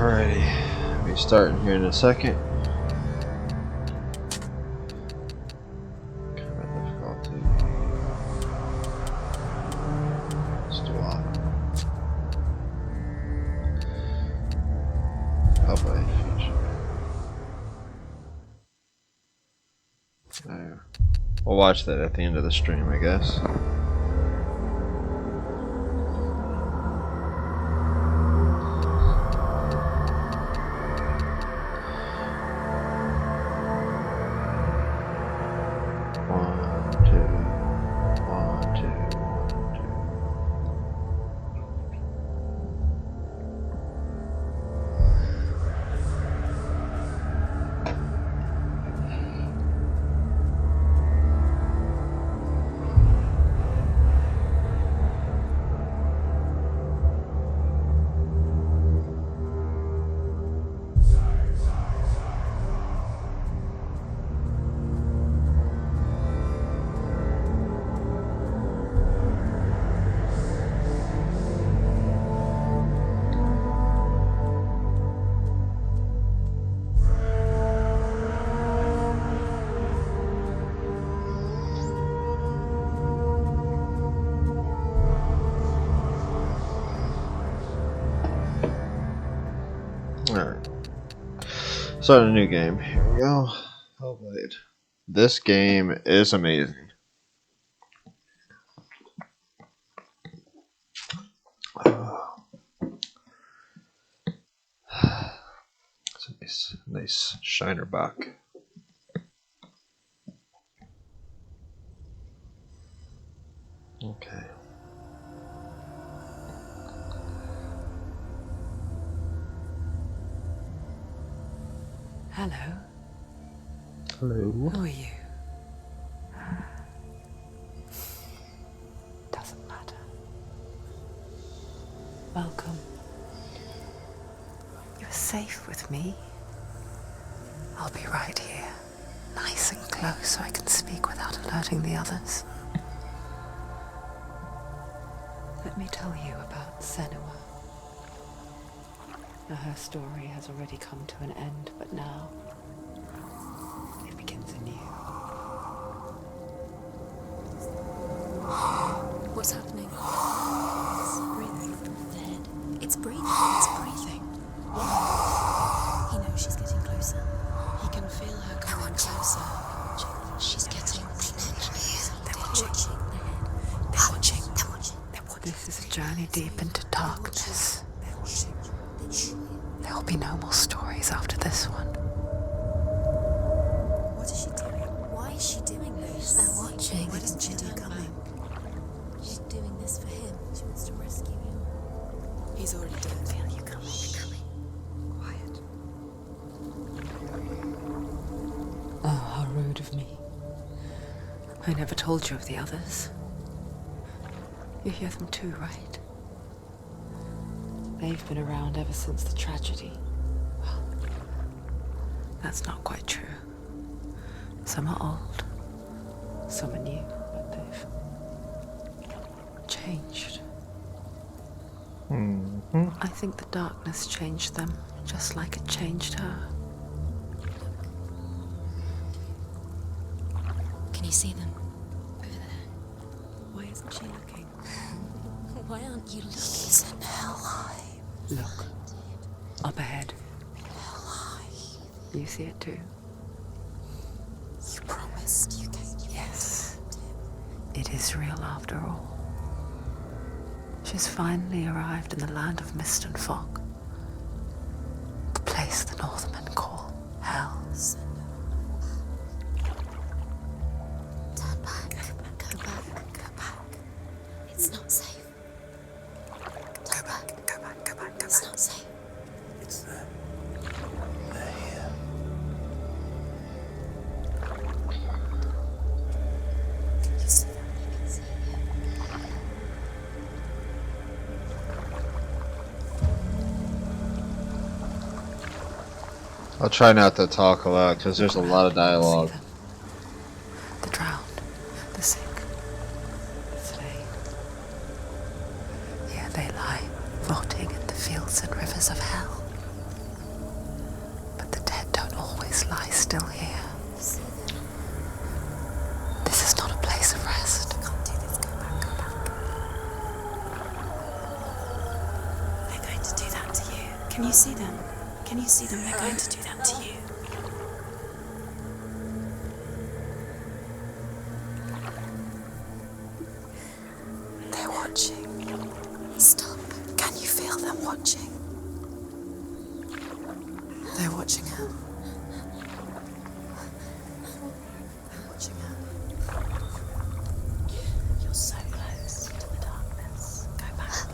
Alrighty, we'll be starting here in a second. Combat difficulty. Let's do auto. Hellblade feature. There. We'll watch that at the end of the stream, I guess. Alright. Starting a new game. Here we go. Hellblade. This game is amazing. It's a nice shiner buck. Okay. Hello. Hello. Who are you? Doesn't matter. Welcome. You're safe with me. I'll be right here, nice and close so I can speak without alerting the others. Let me tell you about Senua. Now, her story has already come to an end, but now it begins anew. What's happening? It's breathing. The head. It's breathing. It's breathing. Yeah. He knows she's getting closer. He can feel her coming closer. She's getting closer. They're watching. They're watching. They're watching. They're watching. This is a journey deep into darkness. They're watching. There will be no more stories after this one. What is she doing? Why is she doing this? They're watching. Why doesn't she turn coming? She's doing this for him. She wants to rescue him. He's already dead. I feel you coming. Quiet. Oh, how rude of me. I never told you of the others. You hear them too, right? They've been around ever since the tragedy. Well, that's not quite true. Some are old, some are new, but they've changed. Mm-hmm. I think the darkness changed them, just like it changed her. Can you see them? Over there. Why isn't she looking? Why aren't you looking? He's in hell high. Look, up ahead. You see it too? You promised you gave. Yes, it is real after all. She's finally arrived in the land of mist and fog. The place the Northmen call Hell. Turn back. Go back. Go back. It's not safe. Go back. Go back. Go back. It's not safe. It's them. They're here. You see them? You can see it. I'll try not to talk a lot because there's a lot of dialogue. See them. The drowned, the sick, the slain. Here they lie, rotting in the fields and rivers of hell. still here. This is not a place of rest. I can't do this. Go back, go back. They're going to do that to you. Can you see them? Can you see them? They're going to do that to you. They're watching. Stop. Can you feel them watching? They're watching her. They're watching her. You're so close to the darkness. Go back.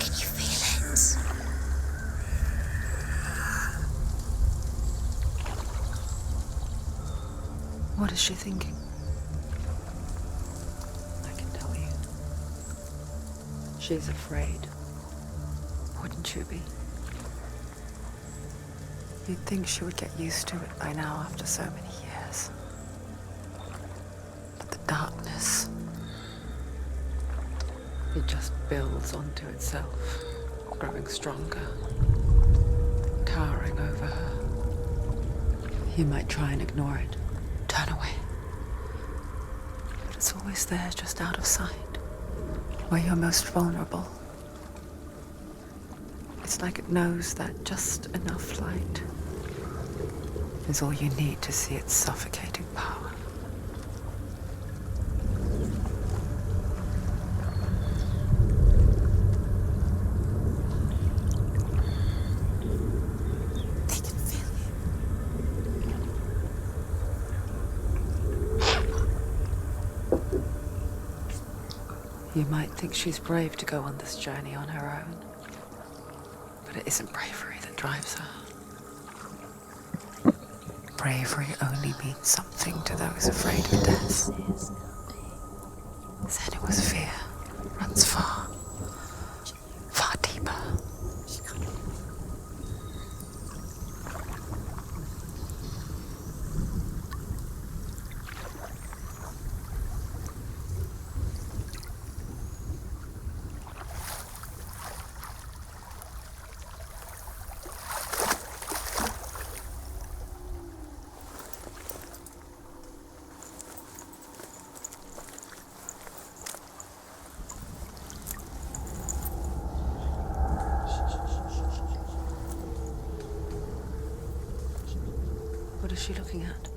Can you feel it? What is she thinking? I can tell you. She's afraid. Wouldn't you be? You'd think she would get used to it by now after so many years. But the darkness, it just builds onto itself, growing stronger, towering over her. You might try and ignore it, turn away. But it's always there, just out of sight, where you're most vulnerable. It's like it knows that just enough light is all you need to see its suffocating power. They can feel you. You might think she's brave to go on this journey on her own, but it isn't bravery that drives her. Bravery only means something to those afraid of death. Senua's fear runs far, far deeper. What is she looking at?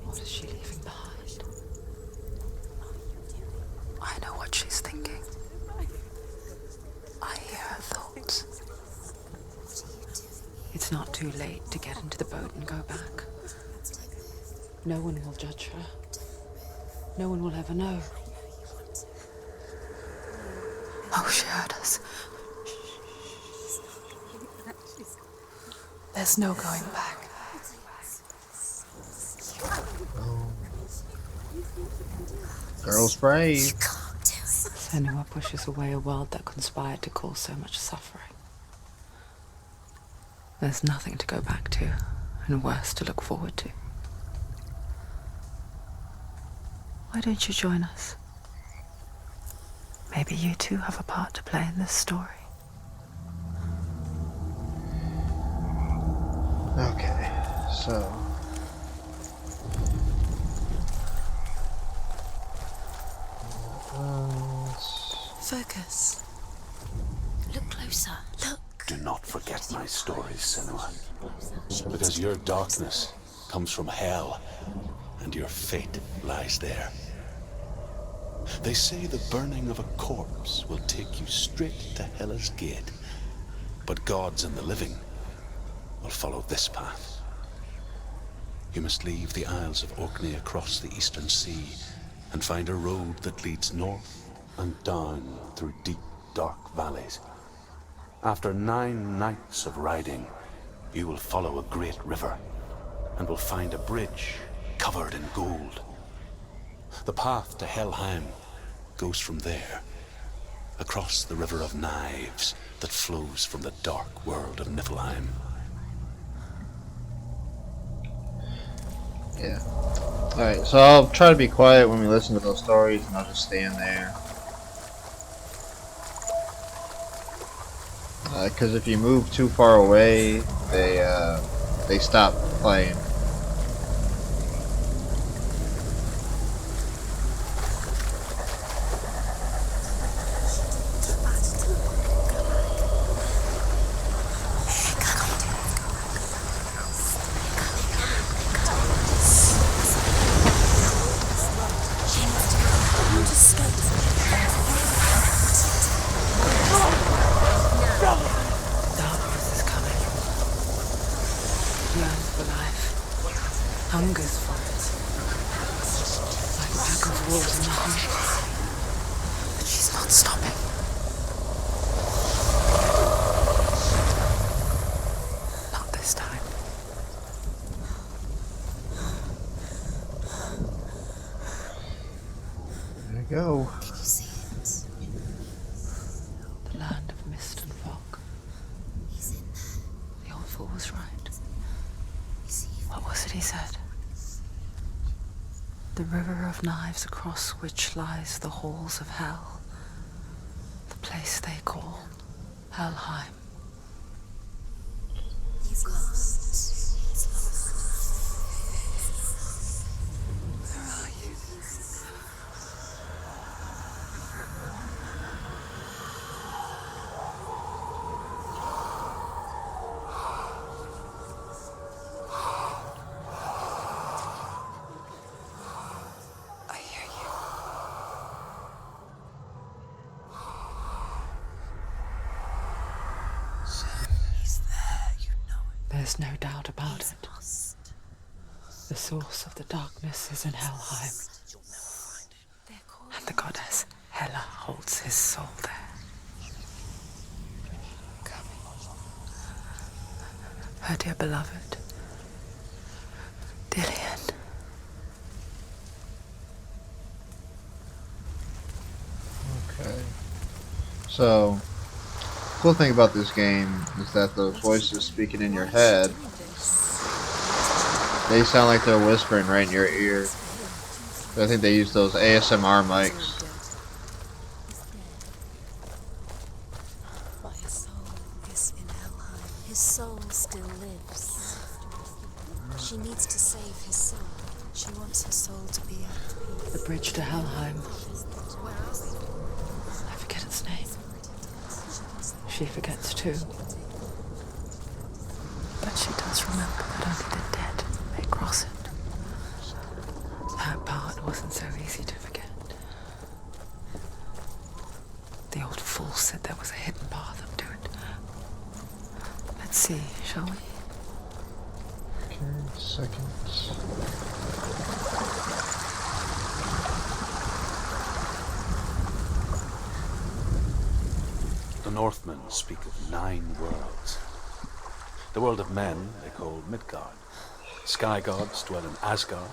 What is she leaving behind? I know what she's thinking. I hear her thoughts. It's not too late to get into the boat and go back. No one will judge her. No one will ever know. Oh, she heard us. There's no going back. Girl's brave. You can't do it. Senua pushes away a world that conspired to cause so much suffering. There's nothing to go back to, and worse to look forward to. Why don't you join us? Maybe you too have a part to play in this story. Okay, so Focus. Look closer. Look. Do not forget my stories, Senua. Because your darkness comes from hell, and your fate lies there. They say the burning of a corpse will take you straight to Hela's gate, but gods and the living will follow this path. You must leave the Isles of Orkney across the eastern sea and find a road that leads north and down through deep, dark valleys. After 9 nights of riding, you will follow a great river and will find a bridge covered in gold. The path to Helheim goes from there, across the river of knives that flows from the dark world of Niflheim. yeah. Alright, so I'll try to be quiet when we listen to those stories and I'll just stand there. Because if you move too far away, they they stopped playing. Darkness is coming. Yearns for life. Hungers for it. Like a pack of wolves in the hunt. But she's not stopping. Not this time. There you go. Can you see it? The land of mist and fog. He's in there. The old fool was right. You see, What was it he said? The river of knives across which lies the halls of hell. The place they call Helheim. he's lost. He's lost. Where are you? I hear you. He's there, you know it. There's no doubt about He's it. lost. The source of the darkness is in Helheim, You'll never find him. They're calling and the goddess Hela holds his soul there. Her dear beloved, Dillian. Okay. So, cool thing about this game is that those voices speaking in your head, they sound like they're whispering right in your ear. I think they use those ASMR mics. But his soul is in Helheim. His soul still lives. She needs to save his soul. She wants her soul to be at The bridge to Helheim. Where are we? I forget its name. She forgets too. But she does remember that only the dead may cross it. That part wasn't so easy to forget. The old fool said there was a hidden path up to it. Let's see, shall we? Okay, seconds. The Northmen speak of 9 worlds. The world of men they call Midgard. Sky gods dwell in Asgard.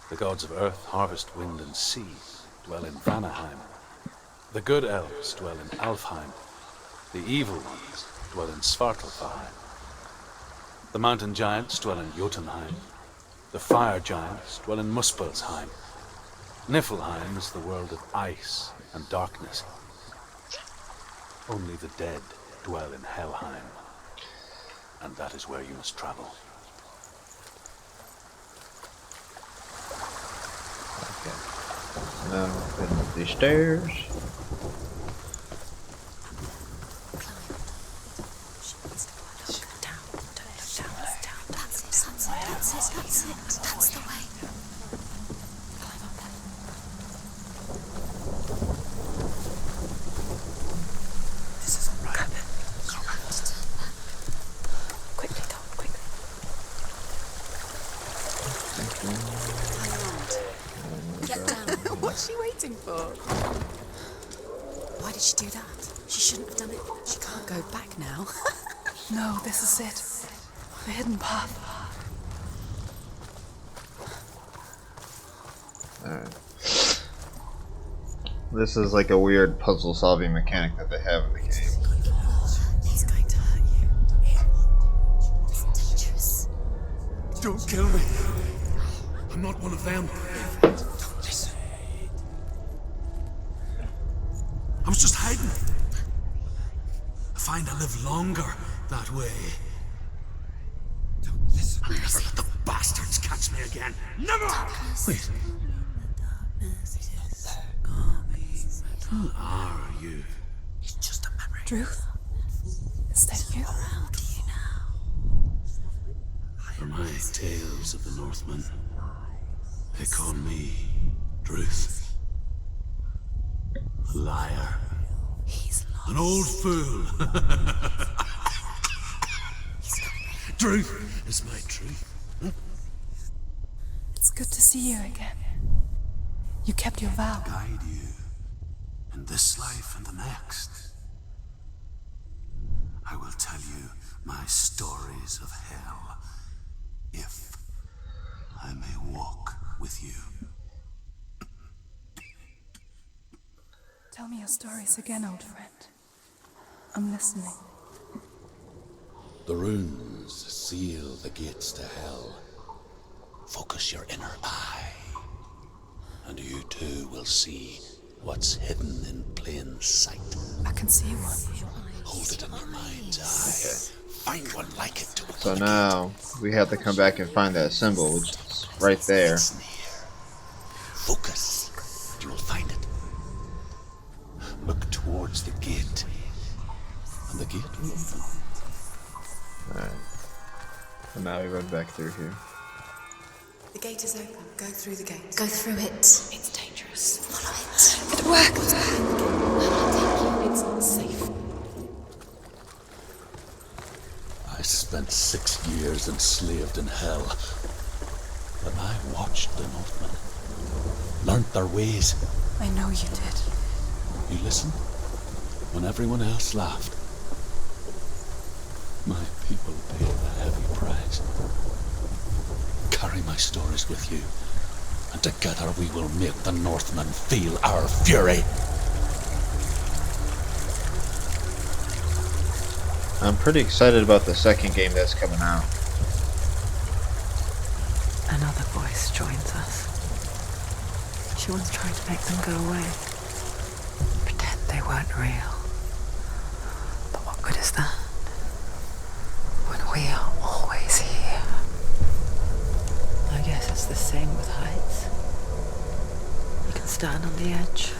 The gods of earth, harvest, wind, and sea dwell in Vanaheim. The good elves dwell in Alfheim. The evil ones dwell in Svartalfheim. The mountain giants dwell in Jotunheim. The fire giants dwell in Muspelheim. Niflheim is the world of ice and darkness. Only the dead dwell in Helheim, and that is where you must travel. Okay. Now, heading up these stairs. Down. That's the way. This is all right. Quickly, Tom, quickly. Get down. What's she waiting for? Why did she do that? She shouldn't have done it. She can't go back now. No, this is it. The hidden path. Alright. This is like a weird puzzle solving mechanic that they have in the game. He's going to hurt you. It's dangerous. Don't kill me. I'm not one of them. I was just hiding. I find I live longer that way. Don't listen. I'll never let the bastards catch me again. Never! Wait. Who are you? It's just a memory. Druth? Is that you? Around you now. For my tales of the Northmen, they call me Druth. A liar. He's lost. An old fool. Truth is my truth. It's good to see you again. You kept your vow. Guide you in this life and the next. I will tell you my stories of hell, if I may walk with you. Tell me your stories again, old friend. I'm listening. The runes seal the gates to hell. Focus your inner eye, and you too will see what's hidden in plain sight. I can see one. Hold it in your mind's eye. Find one like it to open So the now we have to come back and find that symbol, which is right there. It's near. Focus, and you will find it. Look towards the gate, and the gate will open. Alright. So now we run back through here. The gate is open. Go through the gate. Go through it. It's dangerous. Follow it. It worked! It's not safe. I spent 6 years enslaved in hell, but I watched the Northmen, learnt their ways. I know you did. You listened when everyone else laughed. My people paid a heavy price. Carry my stories with you, and together we will make the Northmen feel our fury. I'm pretty excited about the second game that's coming out. Another voice joins us. She once tried to make them go away. Pretend they weren't real. But what good is that? When we are always here. I guess it's the same with heights. You can stand on the edge,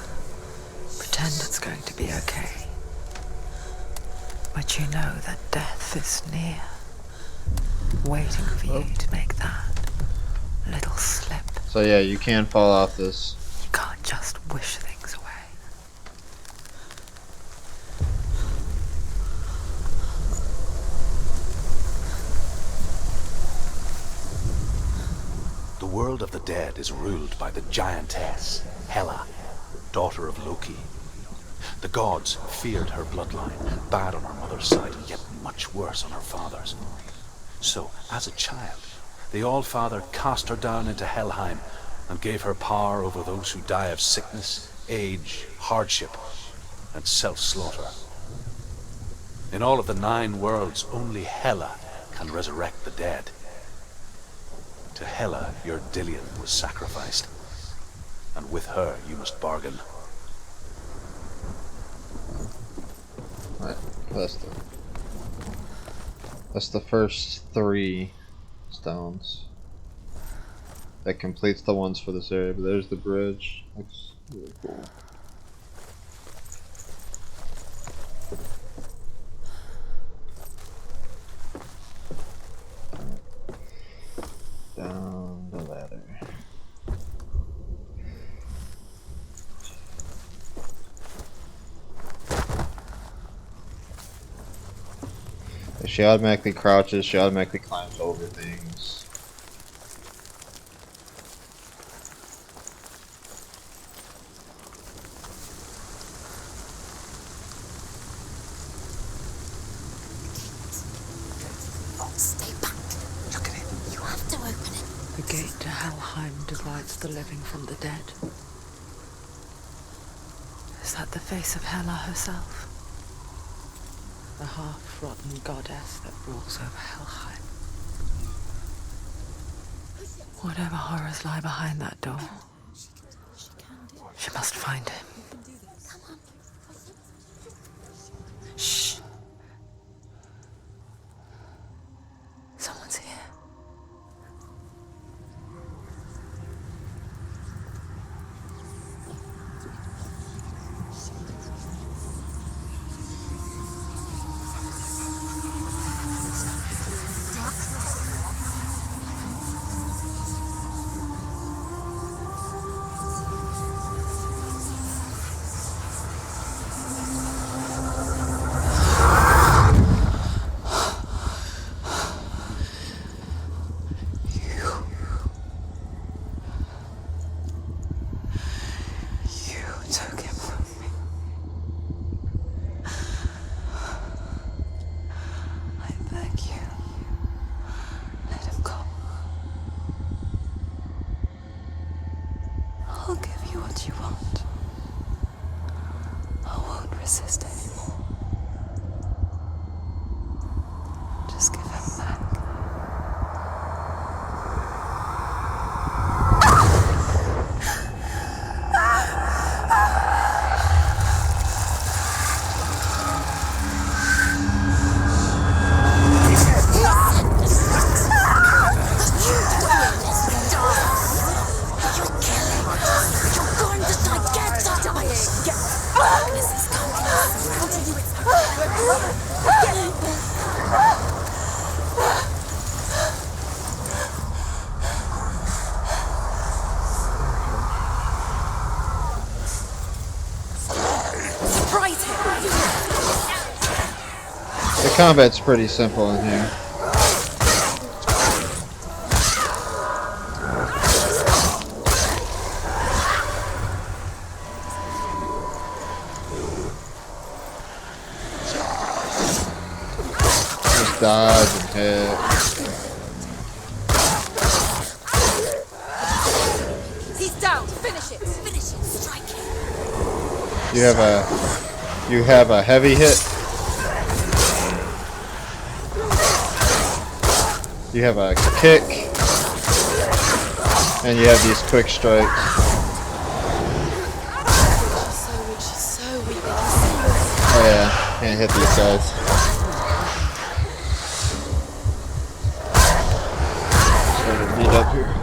pretend it's going to be okay. But you know that death is near, waiting for you to make that little slip. So yeah, you can fall off this. You can't just wish things away. The world of the dead is ruled by the giantess, Hela, daughter of Loki. The gods feared her bloodline, bad on her mother's side, and yet much worse on her father's. So, as a child, the All-Father cast her down into Helheim and gave her power over those who die of sickness, age, hardship, and self-slaughter. In all of the 9 worlds, only Hela can resurrect the dead. To Hela, your Dillion was sacrificed, and with her you must bargain. Right, that's the first 3 stones. That completes the ones for this area, but there's the bridge. Looks really cool. Down the ladder. She automatically crouches, she automatically climbs over things. Stay back. Look at it. You have to open it. The gate to Helheim divides the living from the dead. Is that the face of Hela herself? The half-rotten goddess that rules over Helheim. Whatever horrors lie behind that door, she must find him. Shh. Someone's here. resist anymore. Just give him back. The combat's pretty simple in here. Just dodge and hit. He's down. Finish it. Finish it. Strike him. You have a heavy hit. You have a kick, and you have these quick strikes. She's so weak. Oh yeah, can't hit these guys. Sort of beat up here.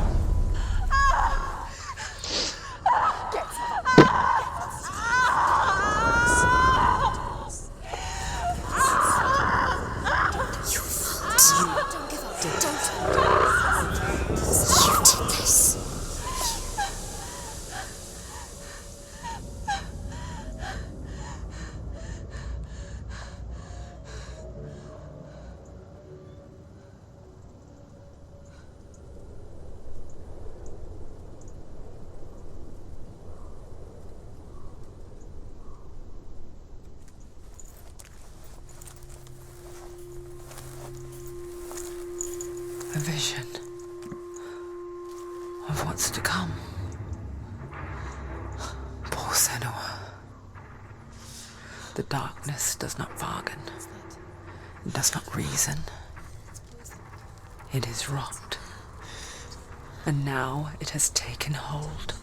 A vision of what's to come. Poor Senua. The darkness does not bargain. It does not reason. It is rot. And now it has taken hold.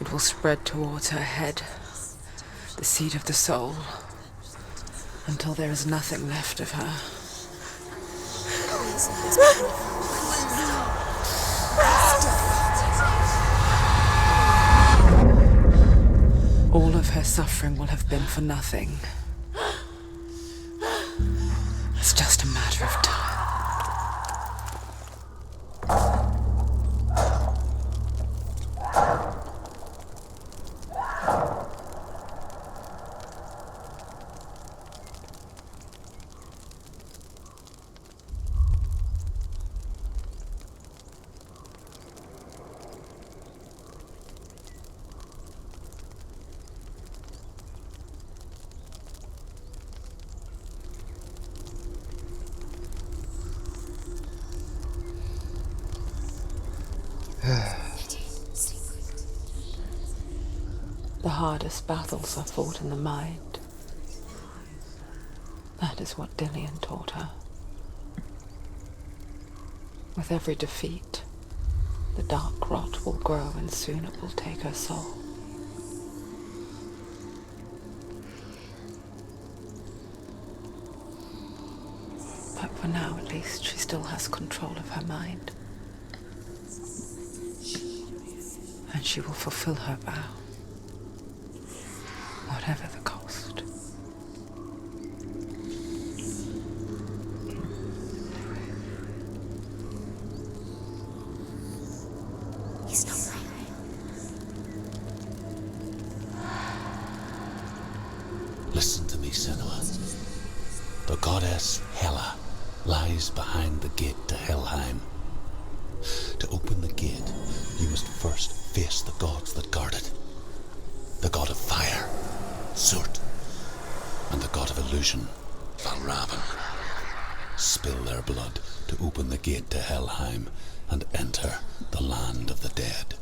It will spread towards her head, the seat of the soul, until there is nothing left of her. All of her suffering will have been for nothing. It's just a matter of time. The hardest battles are fought in the mind. That is what Dillian taught her. With every defeat, the dark rot will grow and soon it will take her soul. But for now, at least, she still has control of her mind. And she will fulfill her vow, whatever the cost. He's not right. Listen to me, Senua. The goddess Hela lies behind the gate to Helheim. To open the gate, you must first face the gods that guard it. The god of fire, Surt, and the god of illusion, Valravan. Spill their blood to open the gate to Helheim and enter the land of the dead.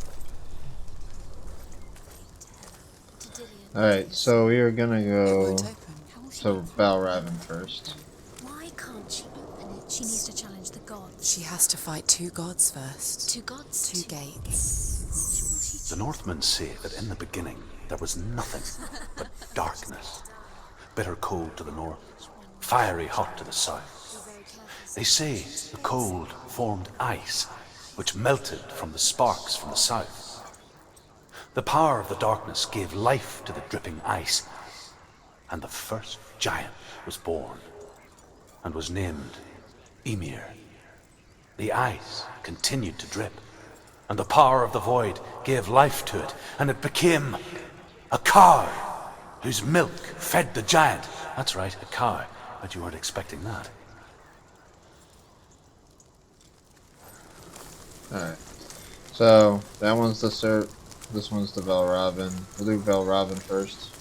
Alright, so we are gonna It go won't open. How will she to get through? Valraven first. Why can't she open it? She needs to challenge the gods. She has to fight 2 gods first. 2 gods? 2 gates. Which will she choose? The Northmen say that in the beginning there was nothing but darkness. Bitter cold to the north, fiery hot to the south. They say the cold formed ice, which melted from the sparks from the south. The power of the darkness gave life to the dripping ice, and the first giant was born, and was named Ymir. The ice continued to drip, and the power of the void gave life to it, and it became a cow, whose milk fed the giant. That's right, a cow. Bet you weren't expecting that. Alright. So, that one's the cert. This one's the Valraven. We'll do Valraven first.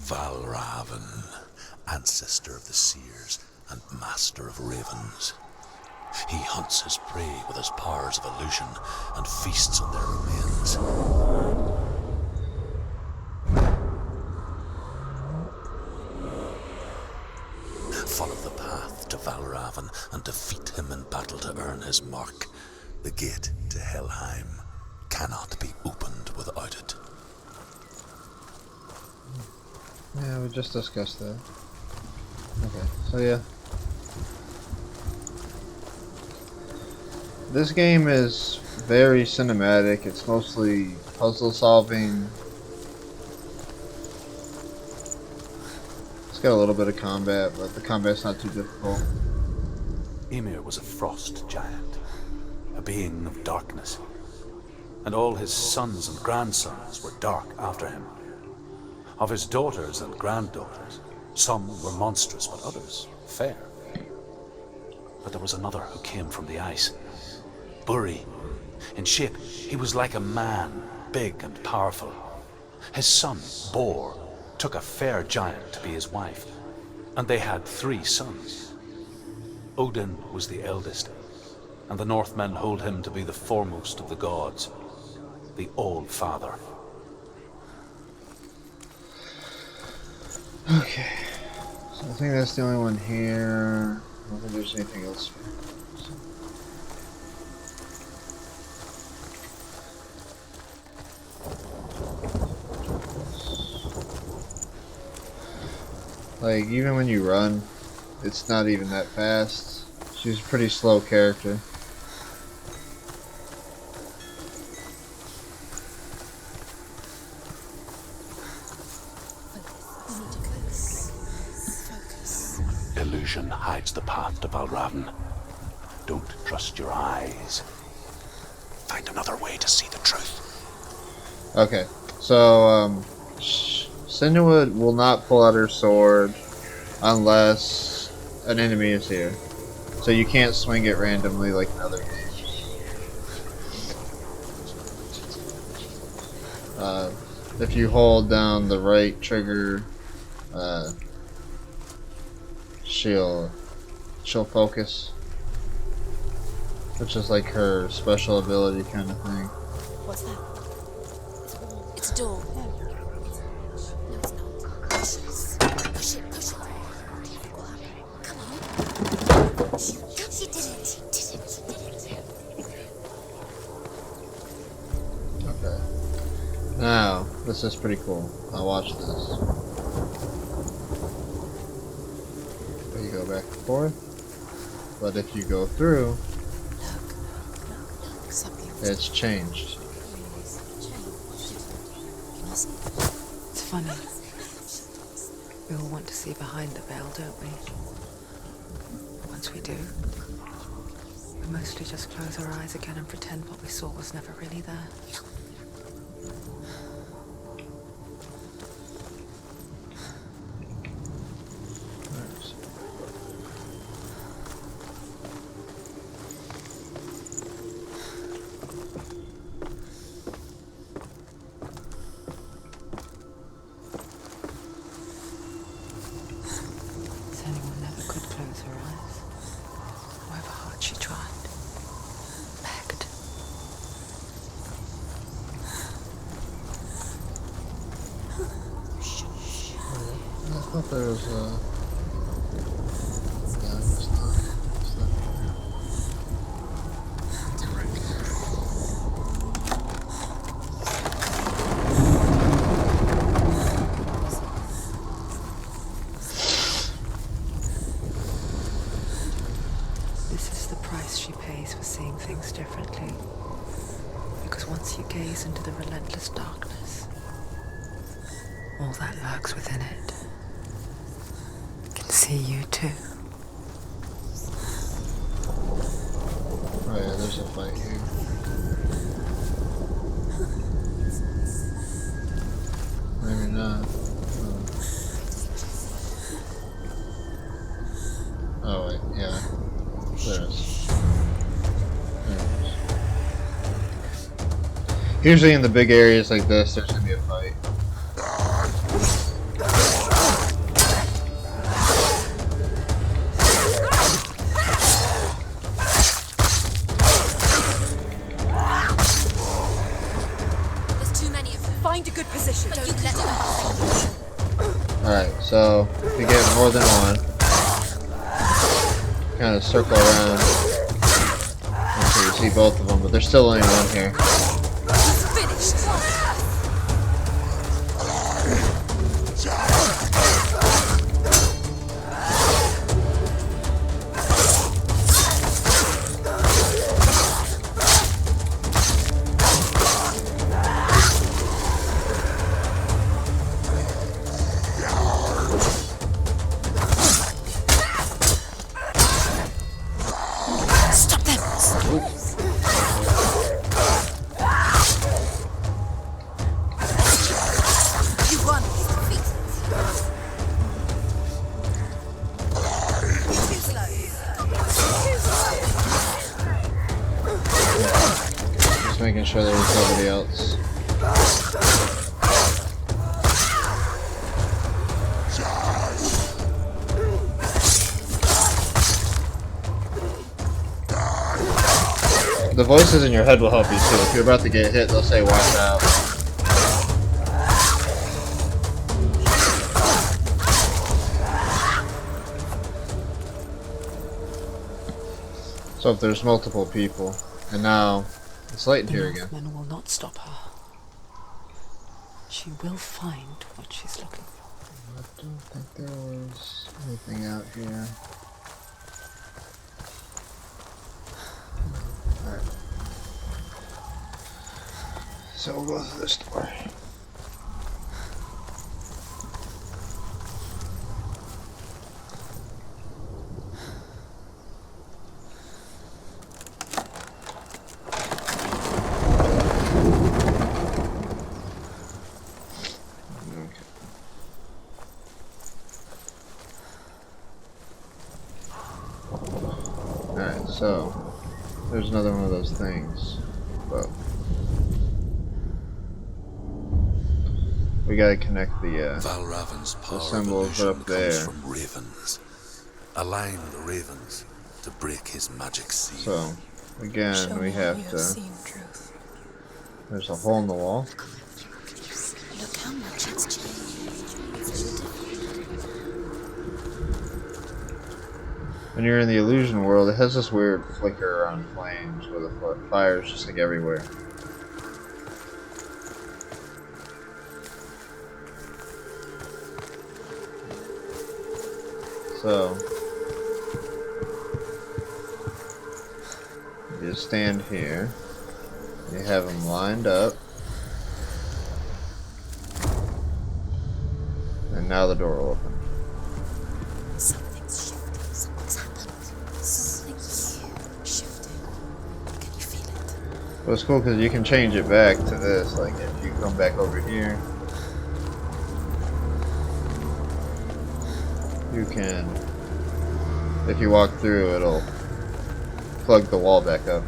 Valraven, ancestor of the seers and master of ravens. He hunts his prey with his powers of illusion and feasts on their remains. Follow the path to Valraven and defeat him in battle to earn his mark. The gate to Helheim cannot be opened without it. Yeah, we just discussed that. Okay, so yeah. This game is very cinematic. It's mostly puzzle solving. It's got a little bit of combat, but the combat's not too difficult. Ymir was a frost giant, a being of darkness, and all his sons and grandsons were dark after him. Of his daughters and granddaughters, some were monstrous, but others fair. But there was another who came from the ice. Buri. In shape, he was like a man, big and powerful. His son, Bor, took a fair giant to be his wife, and they had 3 sons. Odin was the eldest, and the Northmen hold him to be the foremost of the gods, the All-Father. Okay. So I think that's the only one here. I don't think there's anything else here. Like, even when you run, it's not even that fast. She's a pretty slow character. Illusion hides the path to Valraven. Don't trust your eyes. Find another way to see the truth. Okay, so, Senua will not pull out her sword unless an enemy is here. So you can't swing it randomly like in other games. If you hold down the right trigger, she'll focus, which is like her special ability kind of thing. What's that? It's a wall. It's a door. No, it's not. Push it. Push it. Push it. What happened? Come on. She did it. She did it. She did it. Okay. Now, this is pretty cool. Now watch this. So you go back and forth, but if you go through, Look, something. it's changed. It's funny. We all want to see behind the veil, don't we? Once we do, we mostly just close our eyes again and pretend what we saw was never really there. Senua never could close her eyes. However hard she tried. Begged. thought there was a... No, it's not here. This is the price she pays for seeing things differently. Because once you gaze into the relentless darkness, all that lurks within it can see you too. Oh yeah, there's a fight here. Maybe not. Oh wait, yeah. There it is. There it is. Usually in the big areas like this, there's gonna be a fight. There's too many of them. Find a good position. Don't let them. Alright, so if you get more than one, kind of circle around until you see both of them, but there's still only one here. He's finished. Stop them. You won. Defeat. Too slow. Just making sure there's nobody else. The voices in your head will help you too. If you're about to get hit, they'll say watch out. So if there's multiple people, and now it's light in here again. Northmen will not stop her. She will find what she's looking for. I don't think there was anything out here. Alright. So we'll go through this door. Alright, so there's another one of those things, but we gotta connect the Valravan's power of symbols illusion up there. comes from ravens. Align the ravens to break his magic seal. So again, Show we me have you to. seen truth. There's a hole in the wall. Look how much it's changed. When you're in the illusion world, it has this weird flicker on flames where the fire's just like everywhere. So you just stand here. You have them lined up. And now the door will open. Something's shifting. Something's happened. Something huge shifting. Can you feel it? Well, it's cool because you can change it back to this. Like if you come back over here, you can. If you walk through, it'll plug the wall back up.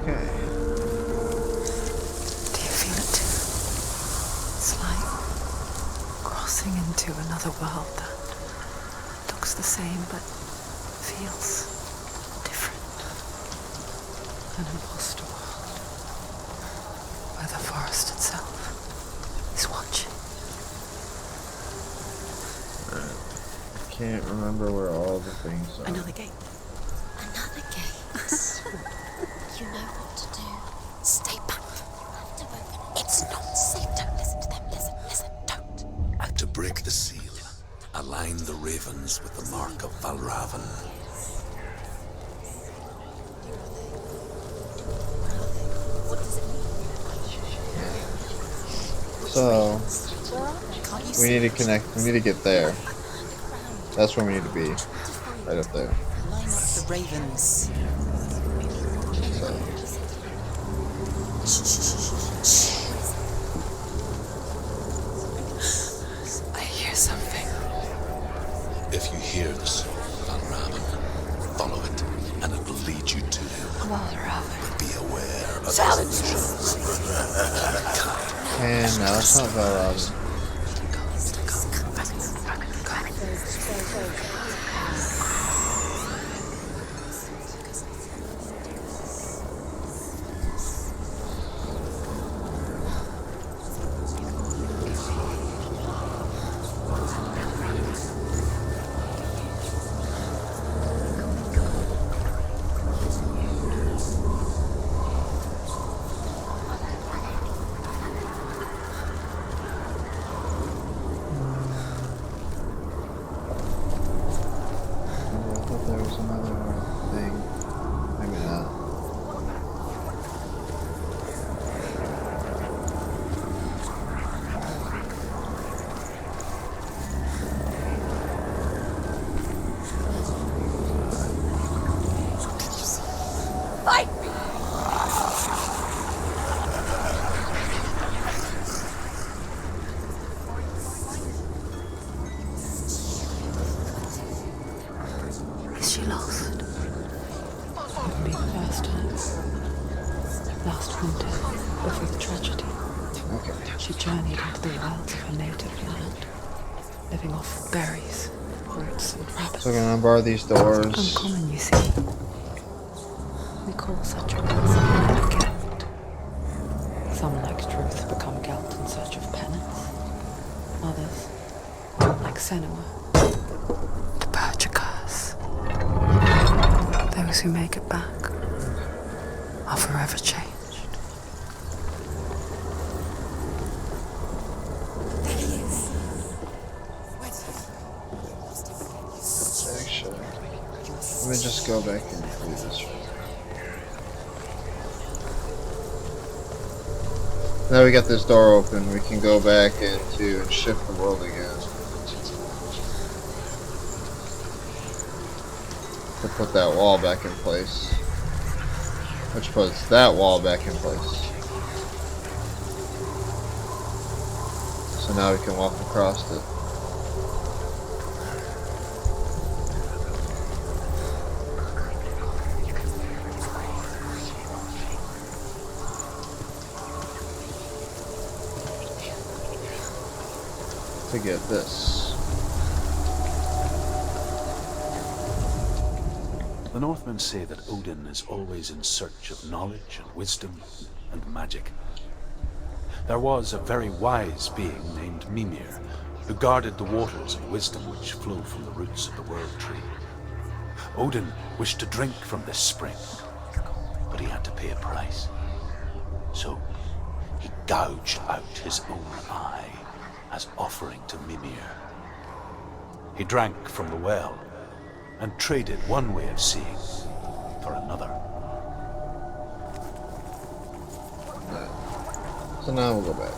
Okay. Do you feel it too? It's like crossing into another world that looks the same but feels different. An imposter world. can't remember where all the things are. Another gate. Another gate. You know what to do. Stay back. Have to open it. It's not safe. Don't listen to them. Listen, don't. To break the seal, align the ravens with the mark of Valravan. What does it mean? So, Can't you we see? need to connect. We need to get there. That's where we need to be. Right up there. Line up the ravens. So, I hear something. If you hear the soul of Valravan, follow it, and it will lead you to him. Valravan. Be aware of his illusions. and no, it's not Valrod. I thought there was another thing. Maybe not. Fight me! Is she lost? It would be the first time. Last winter, before the tragedy, Okay. she journeyed into the wilds of her native land, living off berries, roots, and rabbits. So we're gonna unbar these doors. Uncommon, you see. We call such a person a Gelt. Some, like Truth, become Gelt in search of penance. Others, like Senua, to purge a curse. Those who make it back are forever changed. Actually, let me just go back and do this. Now we got this door open, we can go back into and shift the world again. To put that wall back in place. Which puts that wall back in place. So now we can walk across it. To get this. The Northmen say that Odin is always in search of knowledge and wisdom and magic. There was a very wise being named Mimir, who guarded the waters of wisdom which flow from the roots of the World Tree. Odin wished to drink from this spring, but he had to pay a price. So he gouged out his own eye as offering to Mimir. He drank from the well and traded one way of seeing for another. So now we'll go back.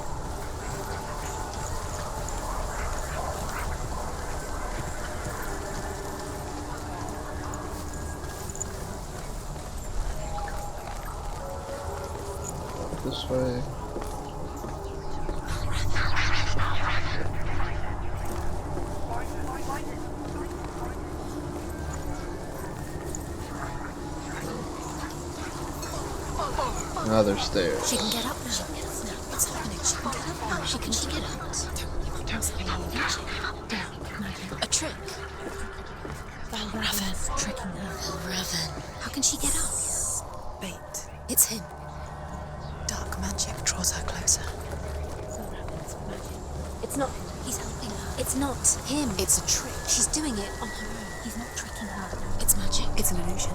This way. Another stairs. She can get up now. What's happening? She can get up now. She can get up. A trick. Valravan. Tricking her. Valravan. How can she get up? Bait. It's him. Dark magic draws her closer. It's not. He's helping her. It's not him. It's a trick. She's doing it on her own. He's not tricking her. It's magic. It's an illusion.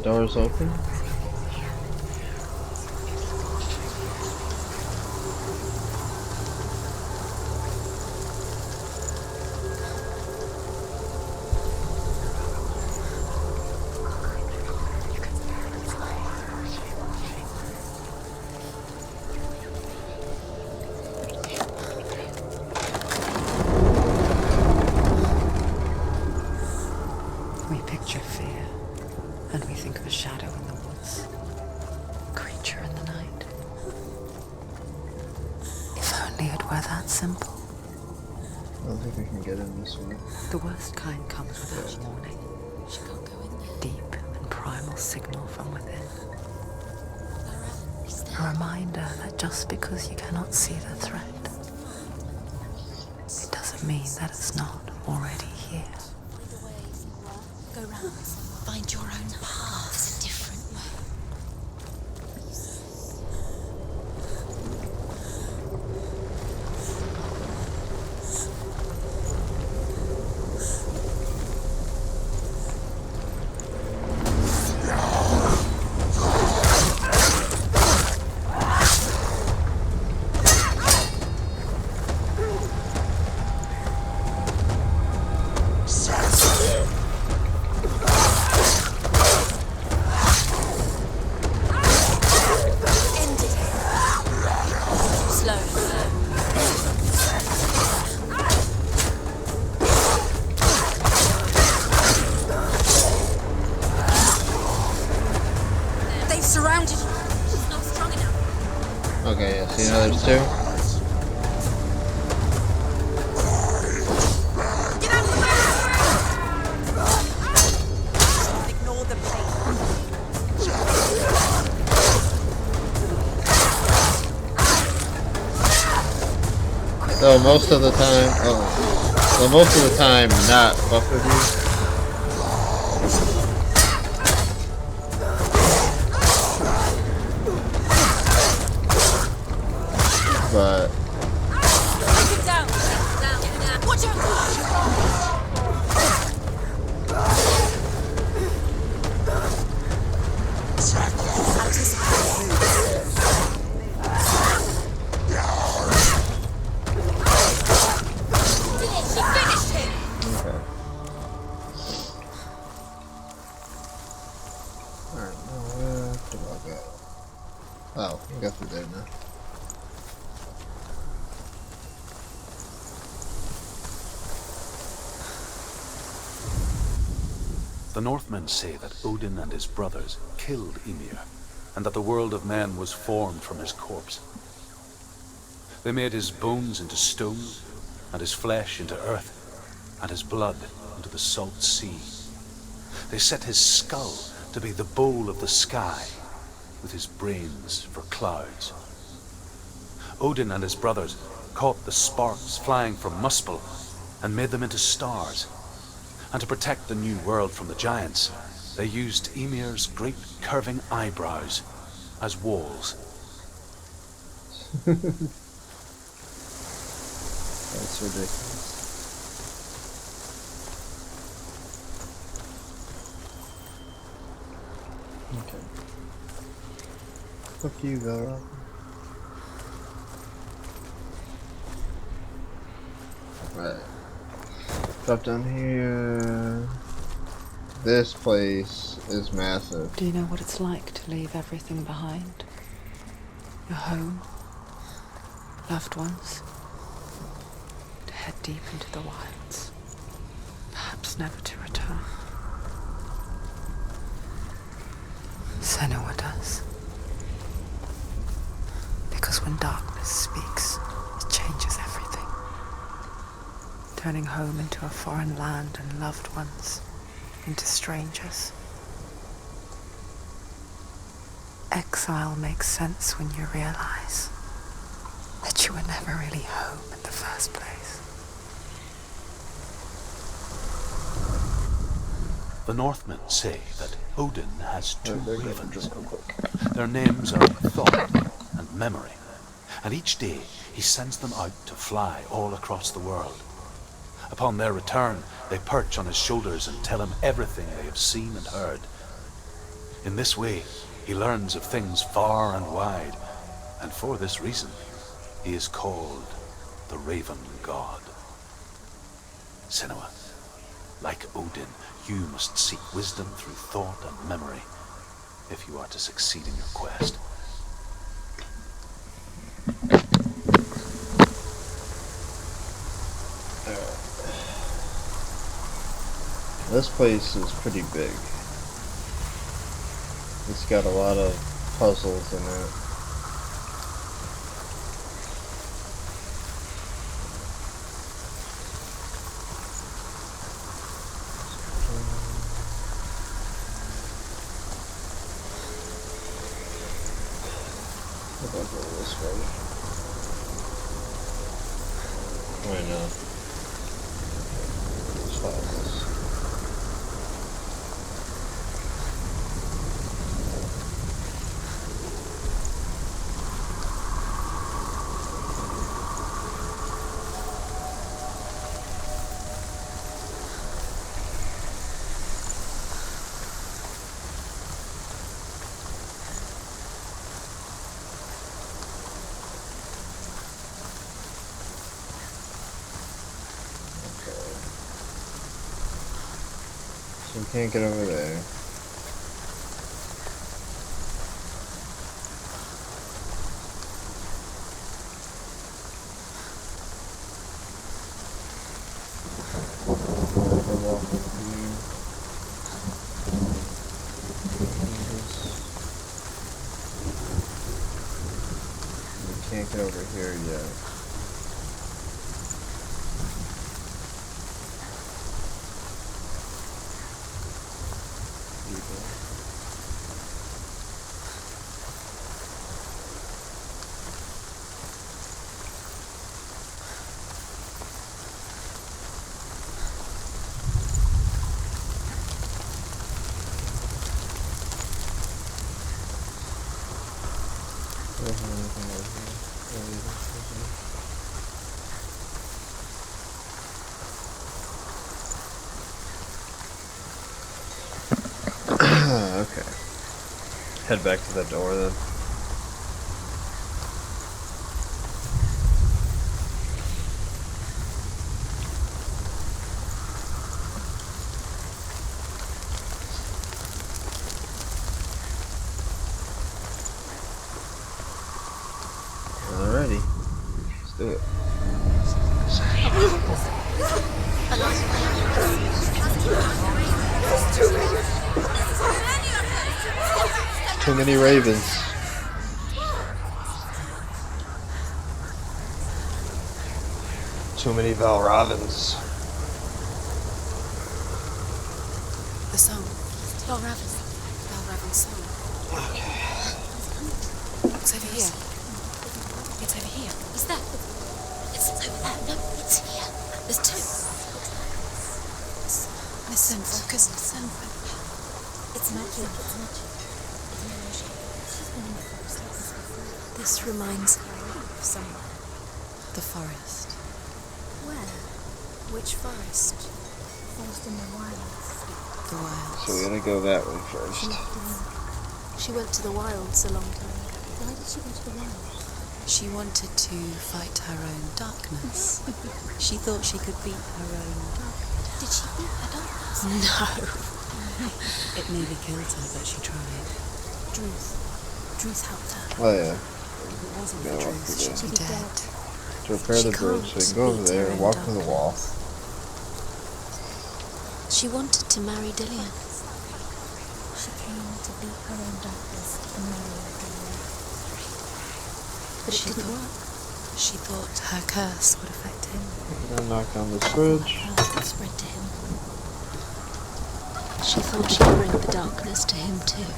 Doors open. We picture fear, and we think of a shadow in the woods, a creature in the night. If only it were that simple. I don't think we can get in this way. The worst kind comes without warning. She can't go in there. Deep and primal signal from within. He's A there. reminder that just because you cannot see the threat, it doesn't mean that it's not already here. Find a way, Senua. Go round. Find your own path. There's a different way. End it. Slowly. They've surrounded you. She's not strong enough. Okay, yeah, see now there's two. Get out of the way! Ignore the pain. So most of the time, so most of the time, not fuck with you. But Take him down. Down. Watch out! She finished him. okay. Alright, now where do I go? Oh, we got through there now. The Northmen say that Odin and his brothers killed Ymir, and that the world of men was formed from his corpse. They made his bones into stone, and his flesh into earth, and his blood into the salt sea. They set his skull to be the bowl of the sky, with his brains for clouds. Odin and his brothers caught the sparks flying from Muspel and made them into stars. And to protect the new world from the giants, they used Ymir's great curving eyebrows as walls. That's ridiculous. Okay. Fuck you, Gara. Right. Drop down here. This place is massive. Do you know what it's like to leave everything behind? Your home, loved ones, to head deep into the wilds, perhaps never to return. Senua does. Because when darkness speaks, turning home into a foreign land and loved ones into strangers. Exile makes sense when you realize that you were never really home in the first place. The Northmen say that Odin has two They're gonna ravens. drink real quick. Their names are Thought and Memory, and each day he sends them out to fly all across the world. Upon their return, they perch on his shoulders and tell him everything they have seen and heard. In this way, he learns of things far and wide, and for this reason, he is called the Raven God. Senua, like Odin, you must seek wisdom through thought and memory if you are to succeed in your quest. This place is pretty big. It's got a lot of puzzles in it. I'll go this way. Why not? Let's follow this. So we can't get over there. Walk up here. We can't get over here yet. Okay. Head back to the door then. Alrighty. Let's do it. Too many ravens. Too many Valravens. The song. Valraven's song. Okay. It's over here. It's over here. Is that? It's over there. No, it's here. There's two. Listen, focus, listen. It's magic. It's magic. This reminds her of somewhere. The forest. Where? Which forest? Forest in the wilds. The wilds. So we gotta go that way first. She went to the wilds a long time ago. Why did she go to the wilds? She wanted to fight her own darkness. She thought she could beat her own darkness. Did she beat her darkness? No. It nearly killed her, but she tried. Druth helped her. Oh yeah. If it wasn't Gotta for walk Druth, through she'd be dead. To repair She the bridge, so we can go can't over there, beat her walk own to the wall. She wanted to marry Dillian. She came to beat her own darkness and marry Dillian. But it didn't work. She thought her curse would affect him. I'm gonna knock down this bridge. Curse would spread to him. She thought she'd bring the darkness to him too.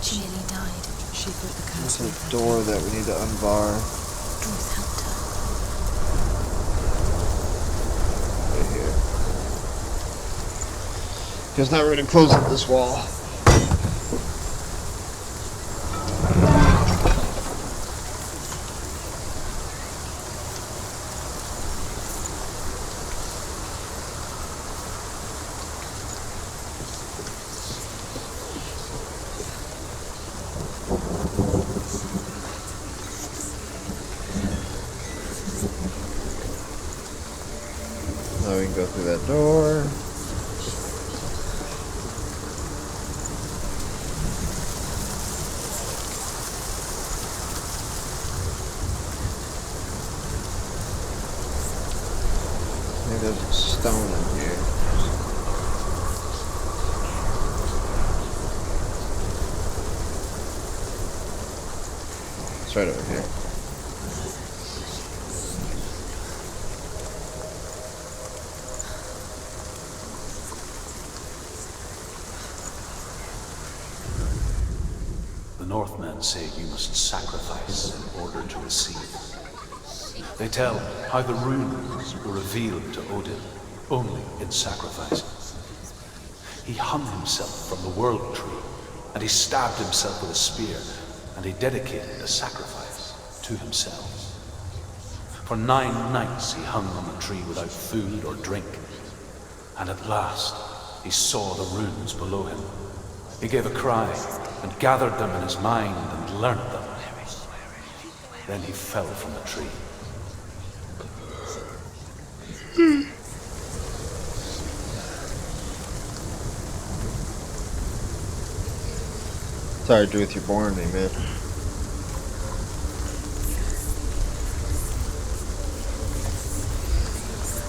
She nearly died. She thought the curse There's would a door that we need to unbar. Ruth helped her. Right here. Because now we're gonna close up this wall. Now we can go through that door. Maybe there's a stone in here. It's right over here. The Northmen say you must sacrifice in order to receive. They tell how the runes were revealed to Odin only in sacrifice. He hung himself from the world tree, and he stabbed himself with a spear, and he dedicated a sacrifice to himself. For 9 nights he hung on the tree without food or drink, and at last he saw the runes below him. He gave a cry and gathered them in his mind and learnt them. Then he fell from the tree. Sorry, Druth, you're boring me, man.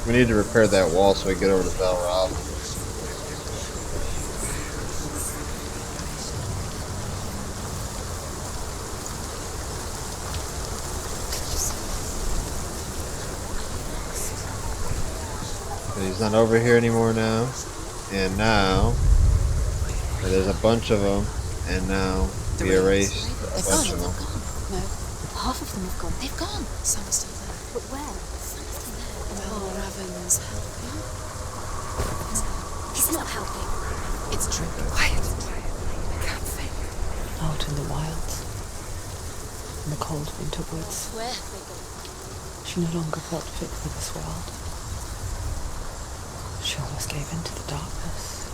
We need to repair that wall so we get over to Valrob. He's not over here anymore now. And now, there's a bunch of them. And now, we erased a bunch of them. No, half of them have gone. They've gone. Some are still there. But where? Some are still there. Well, Raven's helping. He's not helping. It's true. Quiet. I can't think. Out in the wilds, in the cold winter woods, Where have they gone? she no longer felt fit for this world. She almost gave in to the darkness.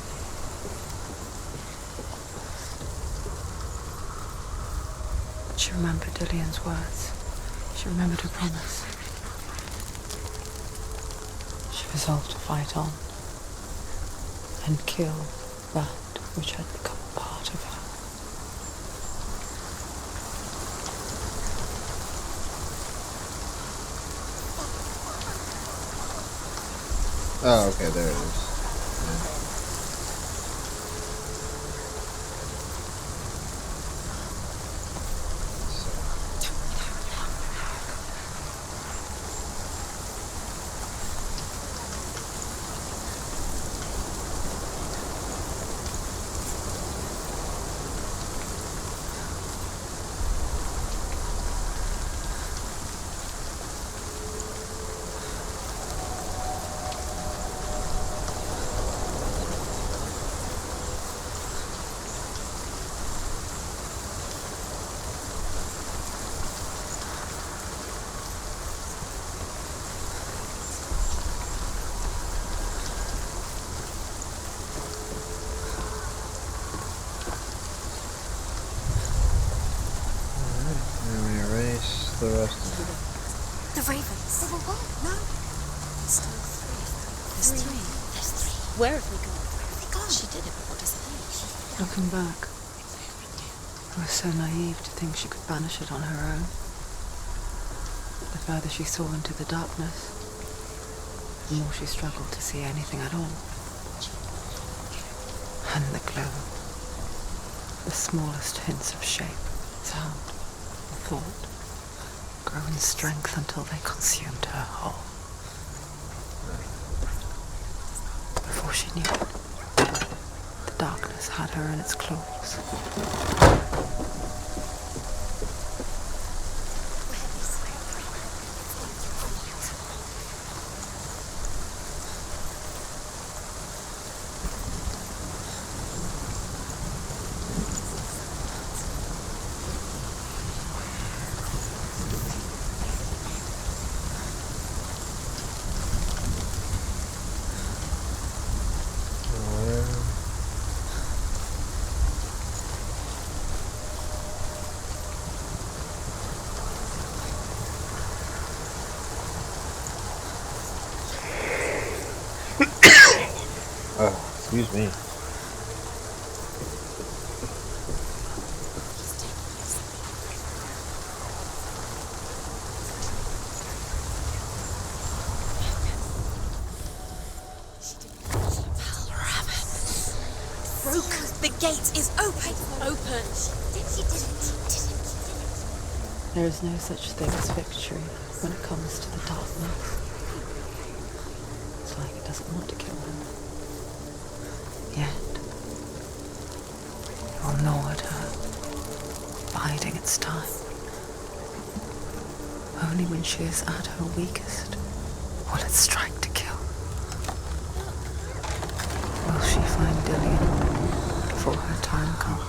She remembered Dillian's words. She remembered her promise. She resolved to fight on and kill that which had become a part of her. Oh, okay, there it is. Yeah. The rest of it. The ravens. They were gone. No. There's still 3. There's 3. There's 3. Where have they gone? Where have they gone? She did it, but what does it mean? Looking back, I was so naive to think she could banish it on her own. The further she saw into the darkness, the more she struggled to see anything at all. And the gloom, the smallest hints of shape, sound, or thought, grow in strength until they consumed her whole. Before she knew it, the darkness had her in its claws. Excuse me. Broke. The gate is open. Open. She did it. There is no such thing as victory when it comes to the darkness. It's like it doesn't want to kill him. Yet, it will gnaw at her, biding its time. Only when she is at her weakest will it strike to kill. Will she find Dillian before her time comes?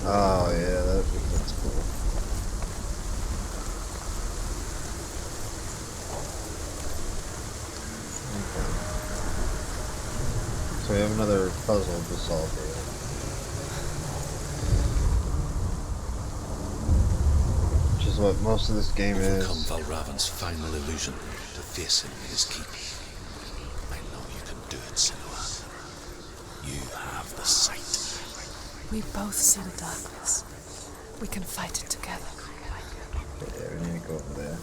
Oh yeah, that's cool. Okay. So we have another puzzle to solve here. Which is what most of this game is. Overcome Valravan's final illusion to face him in his keep. I know you can do it, Senua. You have the sight. We both see the darkness. We can fight it together. Yeah, we need to go over there.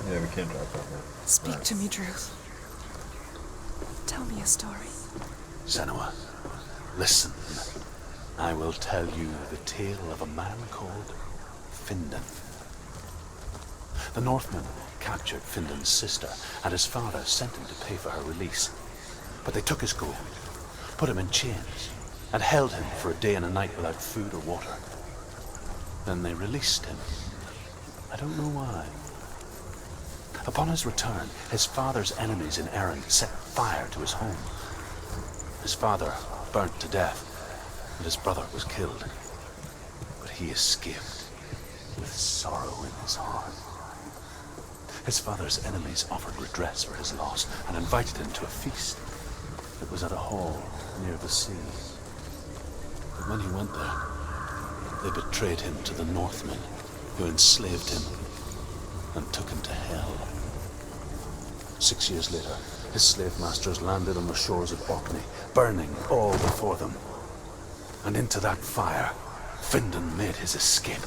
Yeah, we can't drop down there. Speak to me, Druth. Tell me a story. Senua, listen. I will tell you the tale of a man called Findan. The Northmen captured Findan's sister, and his father sent him to pay for her release. But they took his gold, put him in chains, and held him for a day and a night without food or water. Then they released him. I don't know why. Upon his return, his father's enemies in Erin set fire to his home. His father burnt to death, and his brother was killed. But he escaped with sorrow in his heart. His father's enemies offered redress for his loss and invited him to a feast. It was at a hall near the sea. But when he went there, they betrayed him to the Northmen, who enslaved him and took him to hell. 6 years later, his slave masters landed on the shores of Orkney, burning all before them. And into that fire, Findan made his escape.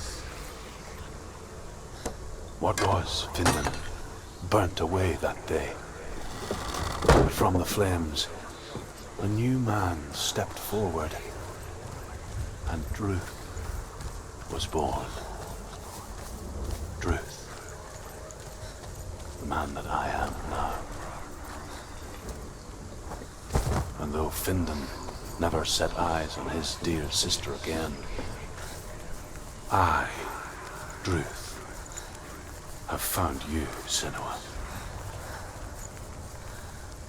What was Findan burnt away that day. But from the flames, a new man stepped forward, and Druth was born. Druth. The man that I am now. And though Findan never set eyes on his dear sister again, I, Druth, have found you, Senua.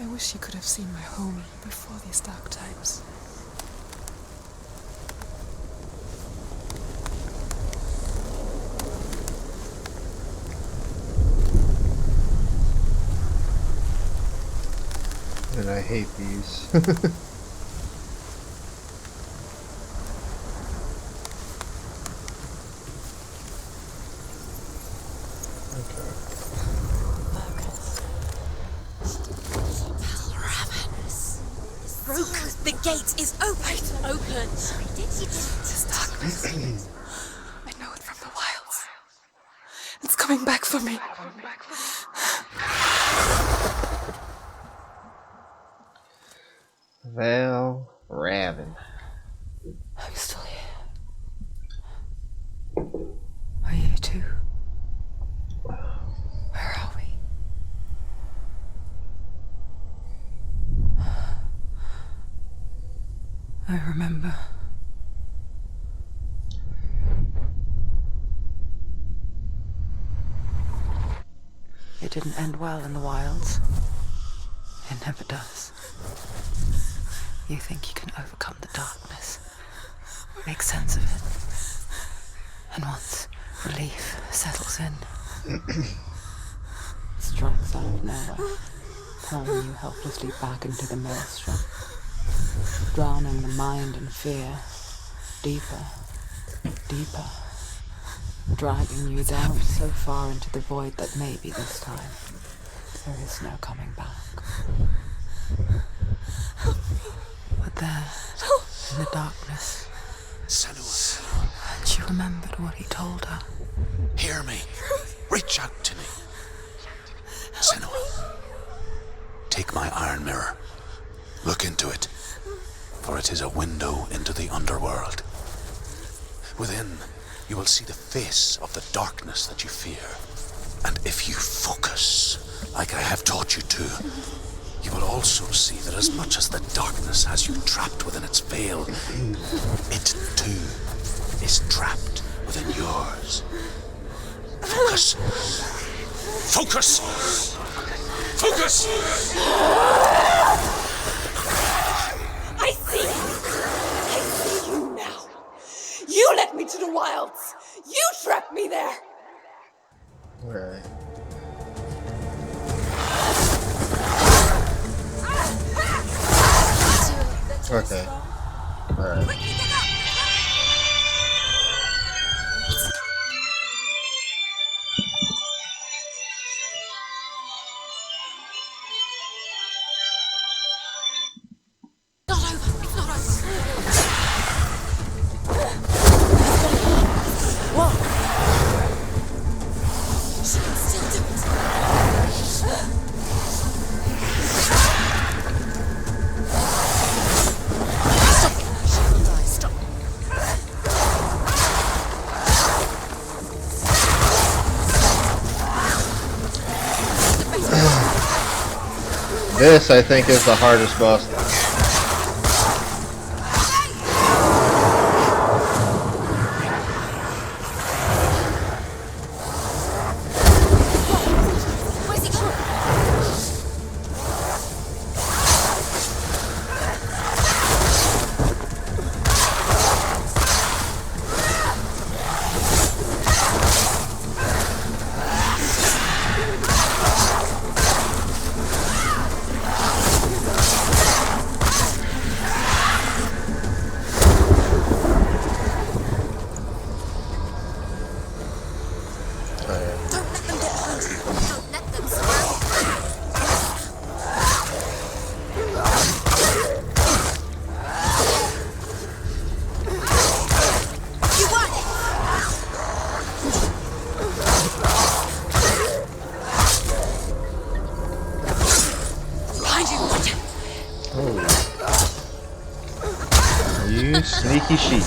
I wish you could have seen my home before these dark times. And I hate these. Broken. The gate is open. Open. This darkness. I know it from the wilds. It's coming back for me. Val Raven. I'm still here. Are you too? Where are we? I remember. It didn't end well in the wilds. It never does. You think you can overcome the darkness, make sense of it, and once relief settles in, it strikes out of nowhere, throwing you helplessly back into the maelstrom, drowning the mind in fear, deeper, deeper, dragging you down so far into the void that maybe this time there is no coming back. But there, in the darkness, Senua, and she remembered what he told her. hear me. Reach out to me. Senua, take my iron mirror. Look into it, for it is a window into the underworld. Within, you will see the face of the darkness that you fear. And if you focus, like I have taught you to, you will also see that as much as the darkness has you trapped within its veil, it too is trapped within yours. Focus. Focus! Focus! I see you now. You led me to the wilds. You trapped me there. Alright. Okay. Alright. This, I think, is the hardest boss. You sneaky sheep.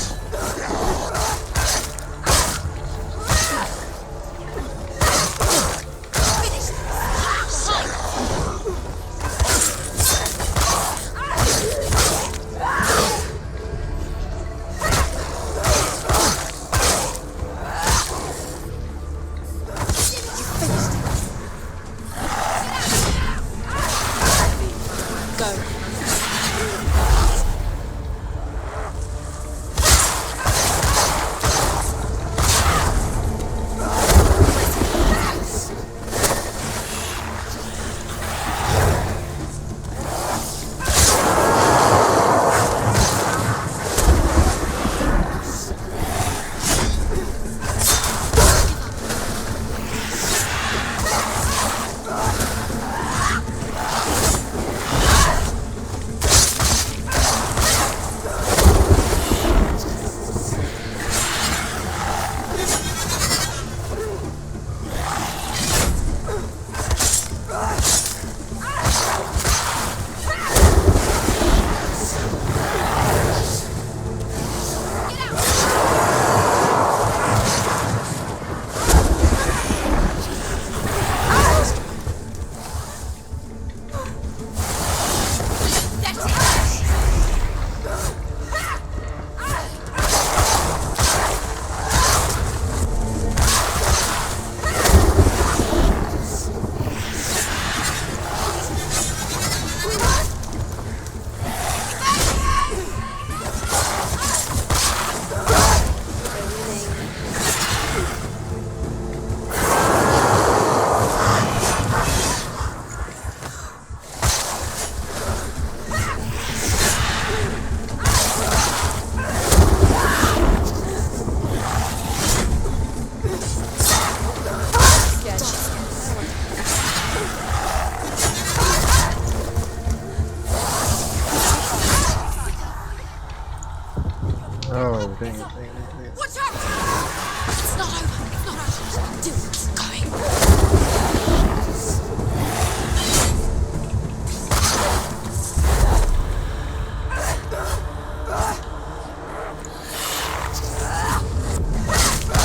dang it. Watch out! It's not over. It's not over. Do it. Going.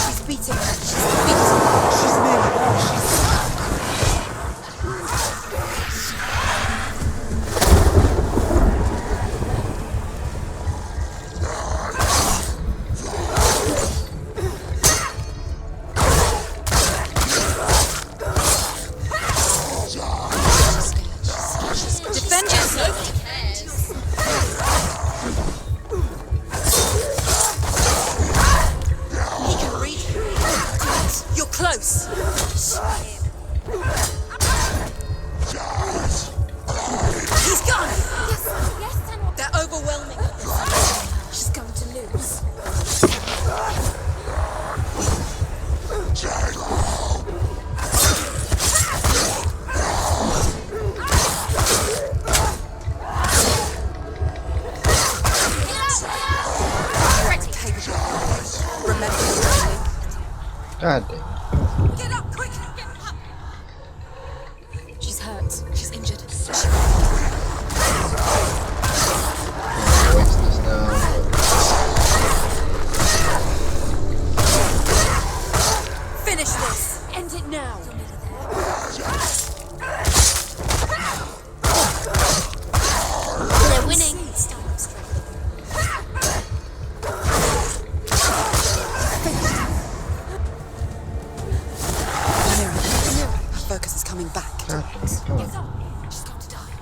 She's beating. She's nearly there. God damn it. Get up, quick! Get up! She's hurt. She's injured. Waste this now. Finish this! End it now! They're winning. Focus is coming back. God damn it. Come on. She's got to die.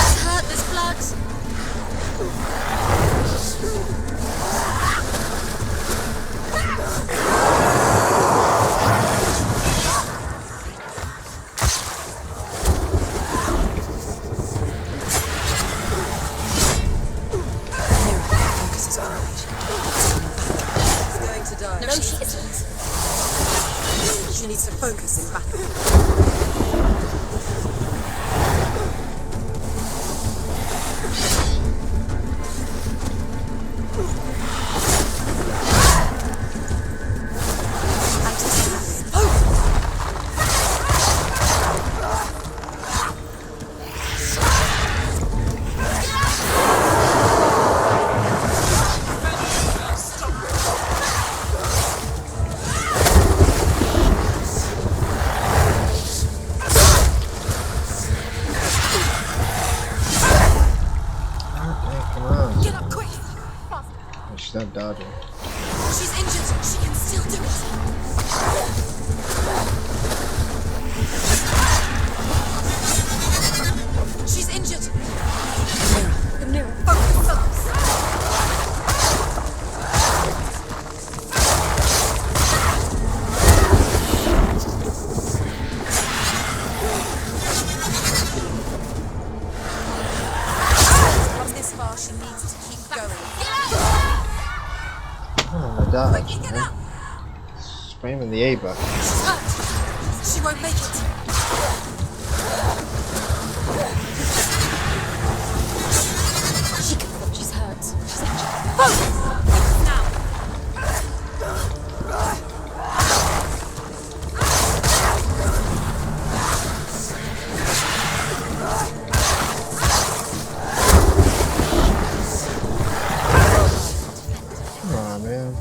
It's hurt, there's blood. Focus is on. She's going to die. No, she isn't. She needs to focus in battle. Come on. Get up quick! She's not dodging. She's injured. She can still do it. She's injured. The mirror. Focus. From this far, she needs to keep going. Oh, I dodged. Quick, get Man. up! Spamming the A button. She's hurt. She won't make it. She can. She's hurt. She's injured. Focus! Now! Come on, man.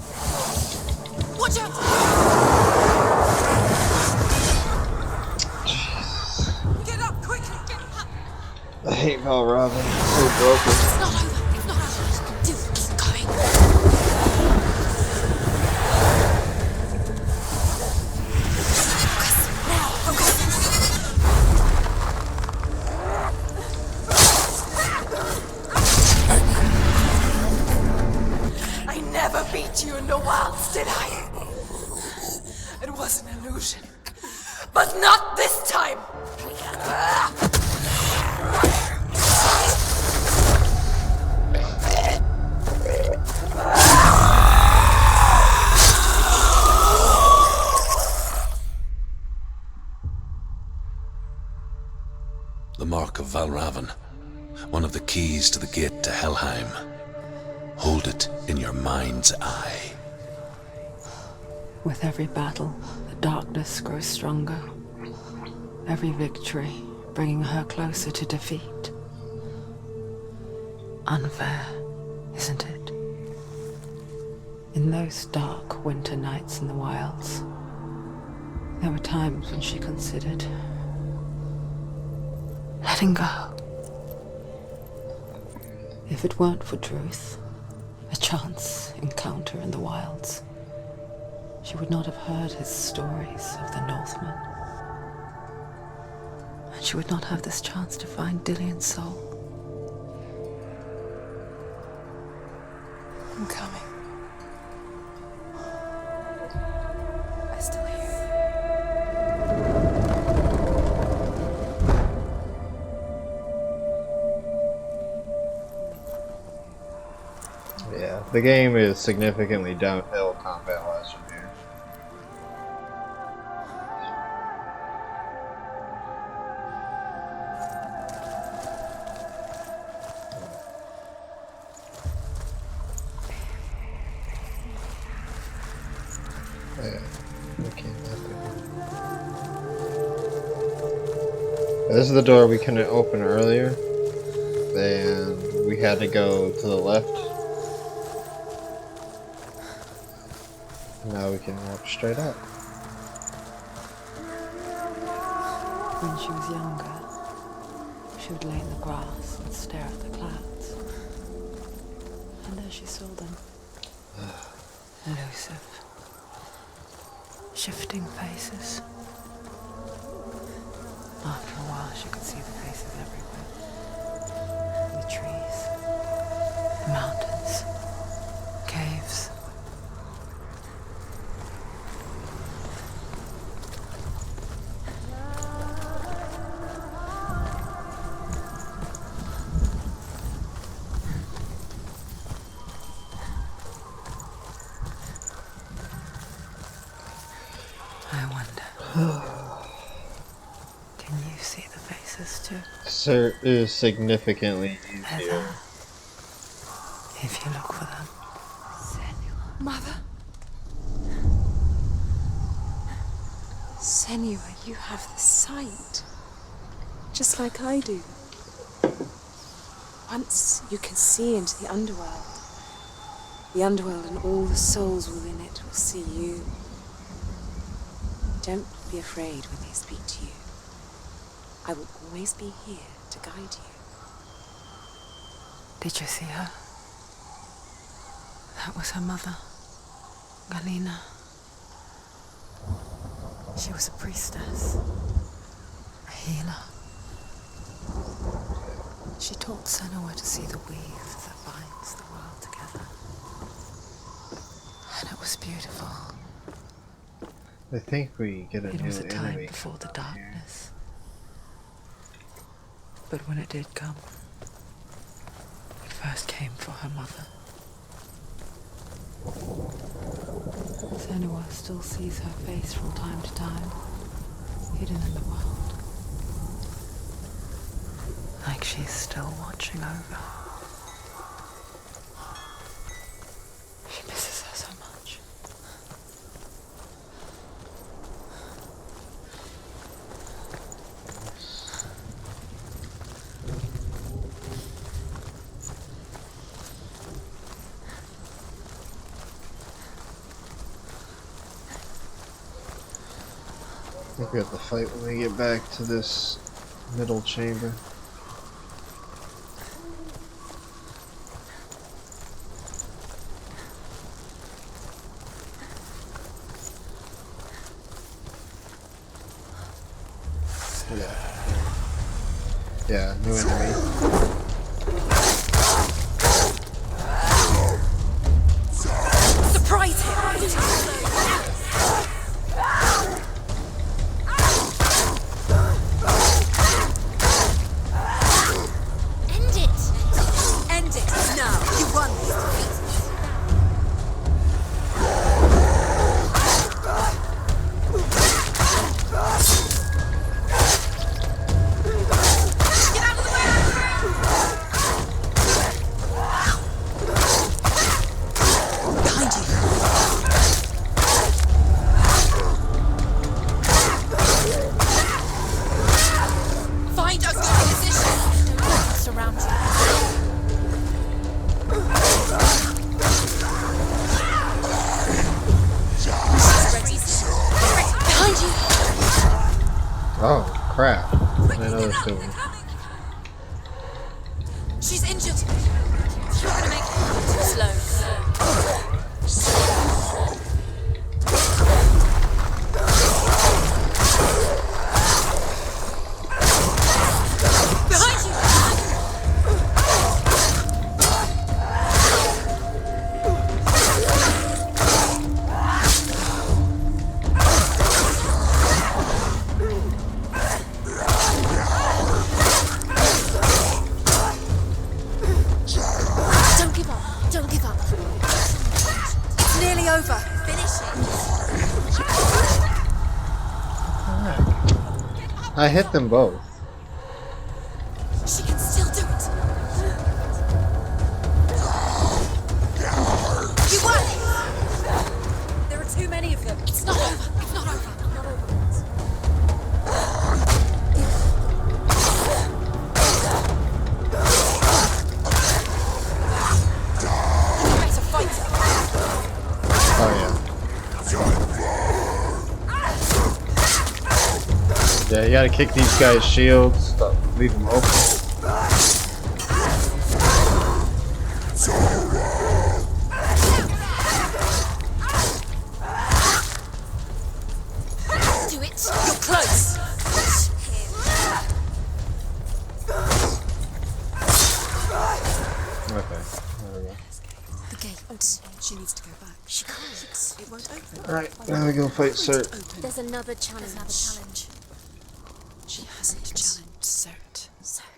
Watch out! Get up, quick! Get up! I hate Val Robin. So broken. It's not over. It's not over. Do it. Keep going. Focus. Now. Focus. I never beat you in the wilds, did I? It was an illusion. But not this time! keys to the gate to Helheim. Hold it in your mind's eye. With every battle, the darkness grows stronger. Every victory bringing her closer to defeat. Unfair, isn't it? In those dark winter nights in the wilds, there were times when she considered letting go. If it weren't for Druth, a chance encounter in the wilds, she would not have heard his stories of the Northmen. And she would not have this chance to find Dillion's soul. I'm coming. I still hear you. Yeah, the game is significantly downhill combat-wise from here. This is the door we couldn't open earlier, and we had to go to the left. Now we can walk straight up. When she was younger, she would lay in the grass and stare at the clouds. And there she saw them. Elusive. Shifting faces. After a while, she could see the faces everywhere. The trees, the mountains, caves. I wonder. Can you see the faces too? Sir is significantly They're easier. there. If you look for them. Mother? Senua, you have the sight. Just like I do. Once you can see into the underworld and all the souls within it will see you. Don't be afraid when they speak to you. I will always be here to guide you. Did you see her? That was her mother, Galina. She was a priestess, a healer. She taught Senua to see the weave that binds the world together. And it was beautiful. I think we get a It new was a time enemy. before the darkness. But when it did come, it first came for her mother. Senua still sees her face from time to time, hidden in the world. Like she's still watching over. She misses her so much. I think we have to fight when we get back to this middle chamber. Yeah, new enemy. Surprise him! End it! End it now! You won this defeat! Get out of the way! to They're him. coming! She's injured! You're gonna make it too slow. Behind you! Don't give up. Don't give up. It's nearly over. Finish it. I hit them both. She can still do it. You won! There are too many of them. It's not over. It's not over. Not over. Better fight. Oh yeah. Yeah, you gotta kick these guys' shields. Leave them open. Do it. You're close. Okay. There we go. The gate. She needs to go back. She can't. It won't open. Alright, now we go fight Sir. There's another challenge. She hasn't challenged Cert. Search.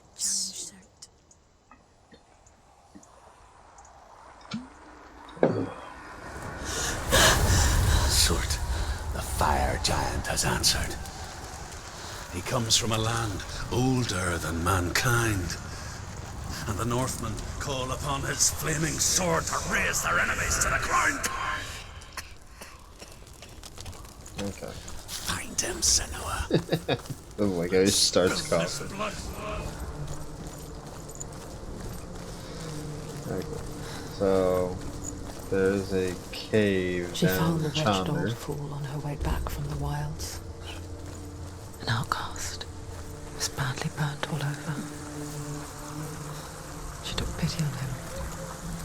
Surt, the fire giant has answered. He comes from a land older than mankind. And the Northmen call upon his flaming sword to raise their enemies to the ground. Okay. Find him, Senua. Oh my god, he starts coughing. Blood. Okay. So, there's a cave She down found the in wretched Chandler. old fool on her way back from the wilds. An outcast. Was badly burnt all over. She took pity on him,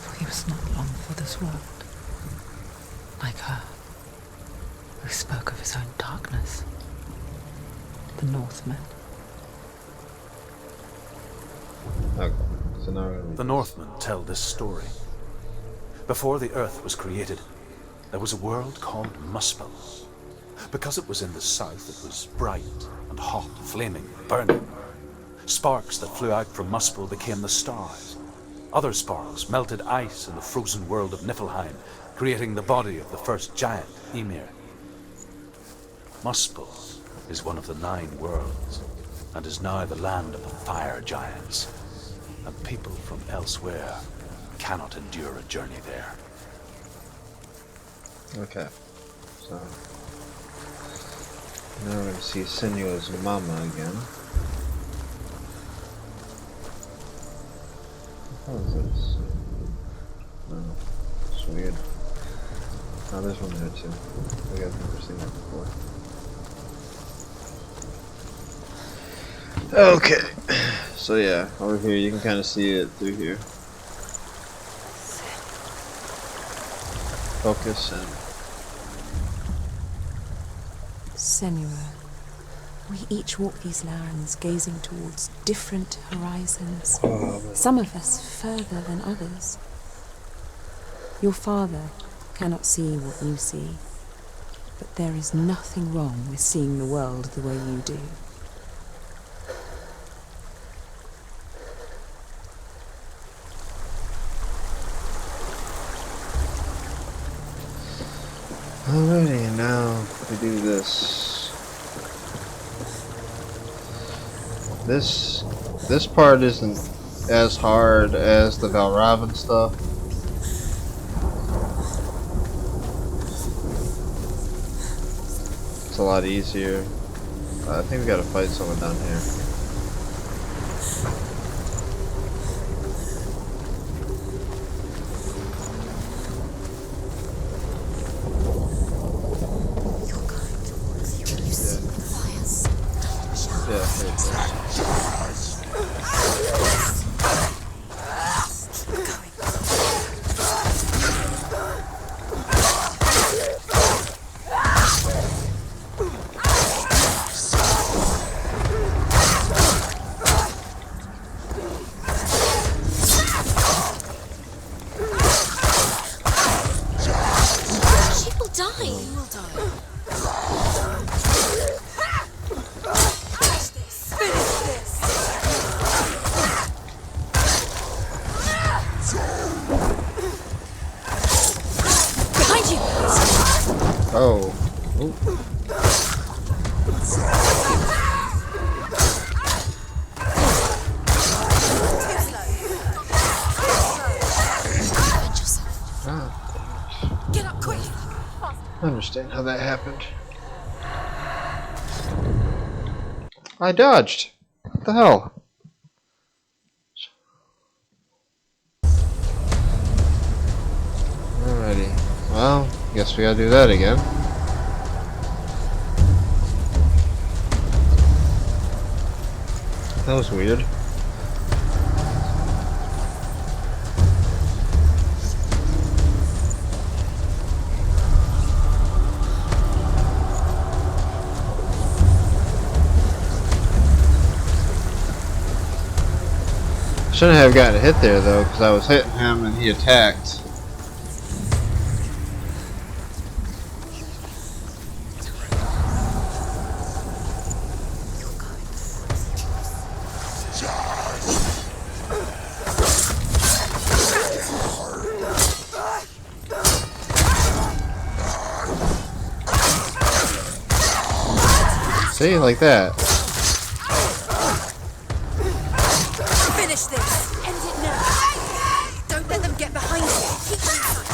for he was not long for this world. Like her, who spoke of his own darkness. The Northmen. Okay, so now we're gonna The Northmen tell this story. Before the earth was created, there was a world called Muspel. Because it was in the south, it was bright and hot, flaming, burning. Sparks that flew out from Muspel became the stars. Other sparks melted ice in the frozen world of Niflheim, creating the body of the first giant, Ymir. Muspel is one of the 9 worlds, and is now the land of the fire giants. And people from elsewhere cannot endure a journey there. Okay, so now we're gonna see Senua's mama again. What is this? No, it's weird. Oh, there's one there too. I think I've never seen that before. Okay, so yeah, over here you can kind of see it through here. Focus and Senua, we each walk these lands gazing towards different horizons. Some of us further than others. Your father cannot see what you see, but there is nothing wrong with seeing the world the way you do. alrighty, now we do this. This part isn't as hard as the Valravan stuff. It's a lot easier. I think we gotta fight someone down here. You're going towards you. You see the fires. Yeah, here it goes. Oh. Ooh. Ah, Get up quick! I understand how that happened. I dodged. What the hell? Alrighty. Well, guess we gotta do that again. That was weird. Shouldn't have gotten hit there though, because I was hitting him and he attacked. See, like that. Finish this! End it now! Don't let them get behind you! Keep them inside!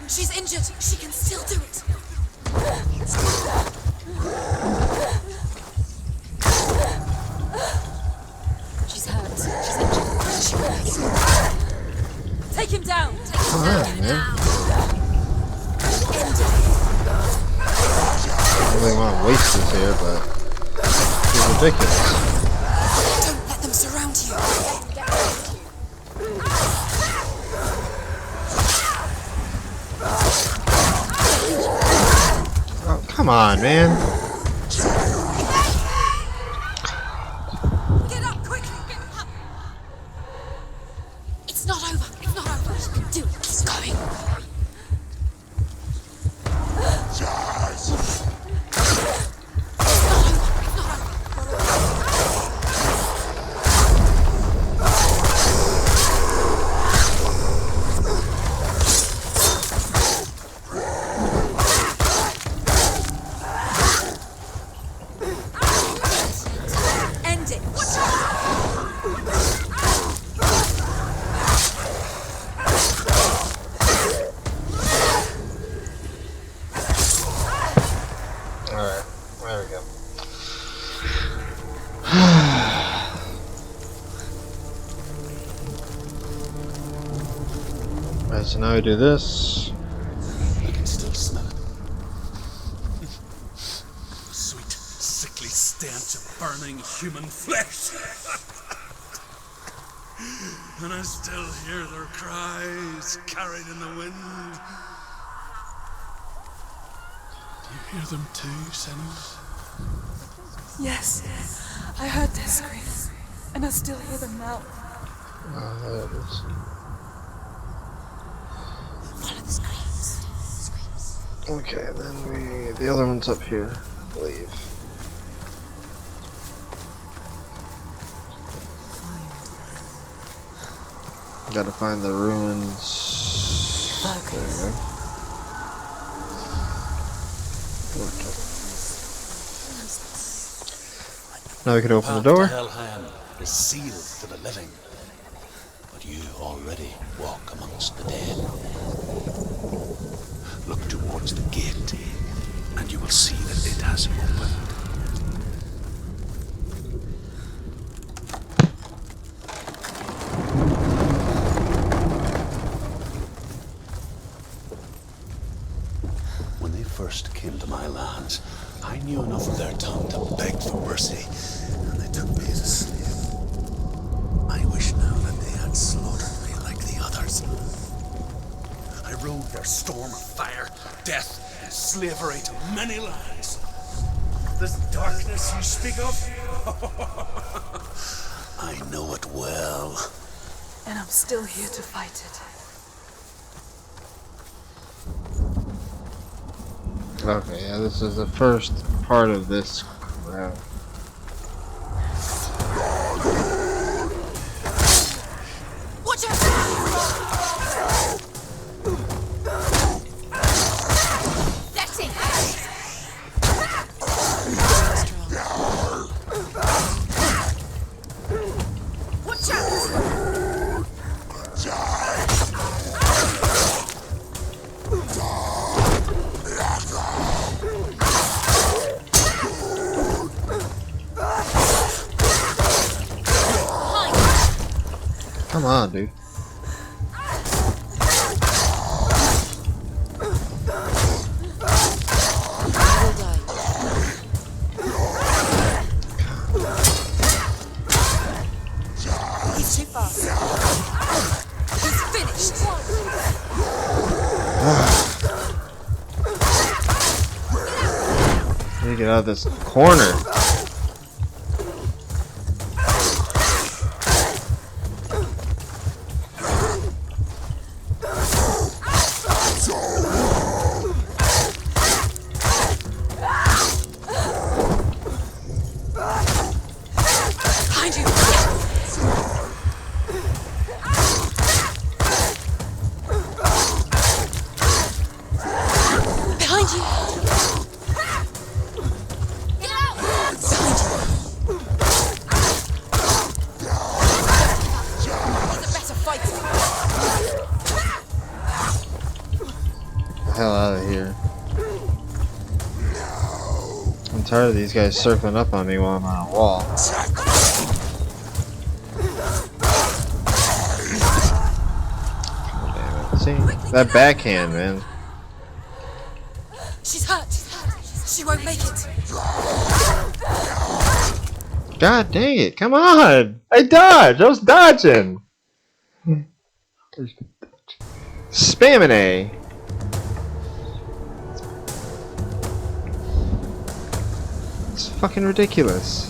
She's injured. She can still do it. She's hurt. She's injured. Take him down. Take him Come down. on, man. End it. I don't really want to waste this here, but it's ridiculous. Don't let them surround you. Oh, come on, man. Get up quickly. Get up. It's not over. It's not over. You can do it. Keep going. End it. Alright, there we go. Alright, so now we do this. I can still smell it. The sweet, sickly stench of burning human flesh. And I still hear their cries carried in the wind. Do you hear them too, Senua? Yes, I heard their screams, and I still hear them now. There it is. Follow the screams. Okay, then the other one's up here, I believe. Gotta find the ruins. There we go. Now we can open the door. Helheim is sealed to the living, but you already walk amongst the dead. Look towards the gate, and you will see that it has opened. knew enough of their tongue to beg for mercy, and they took me as a slave. I wish now that they had slaughtered me like the others. I rode their storm of fire, death, and slavery to many lands. This darkness you speak of? I know it well. And I'm still here to fight it. Okay, yeah, this is the first part of this crap. Watch out! That's it! Watch out! Come on, dude. He's too fast. He's finished. Let me get out of this corner. Behind you! Behind you! Get out! Behind you! He's a better fighter. Get the hell out of here. I'm tired of these guys circling up on me while I'm on a wall. Damn it. See? That backhand, man. She's hurt. She won't make it. God dang it. Come on. I dodged. I was dodging. Spamming A. It's fucking ridiculous.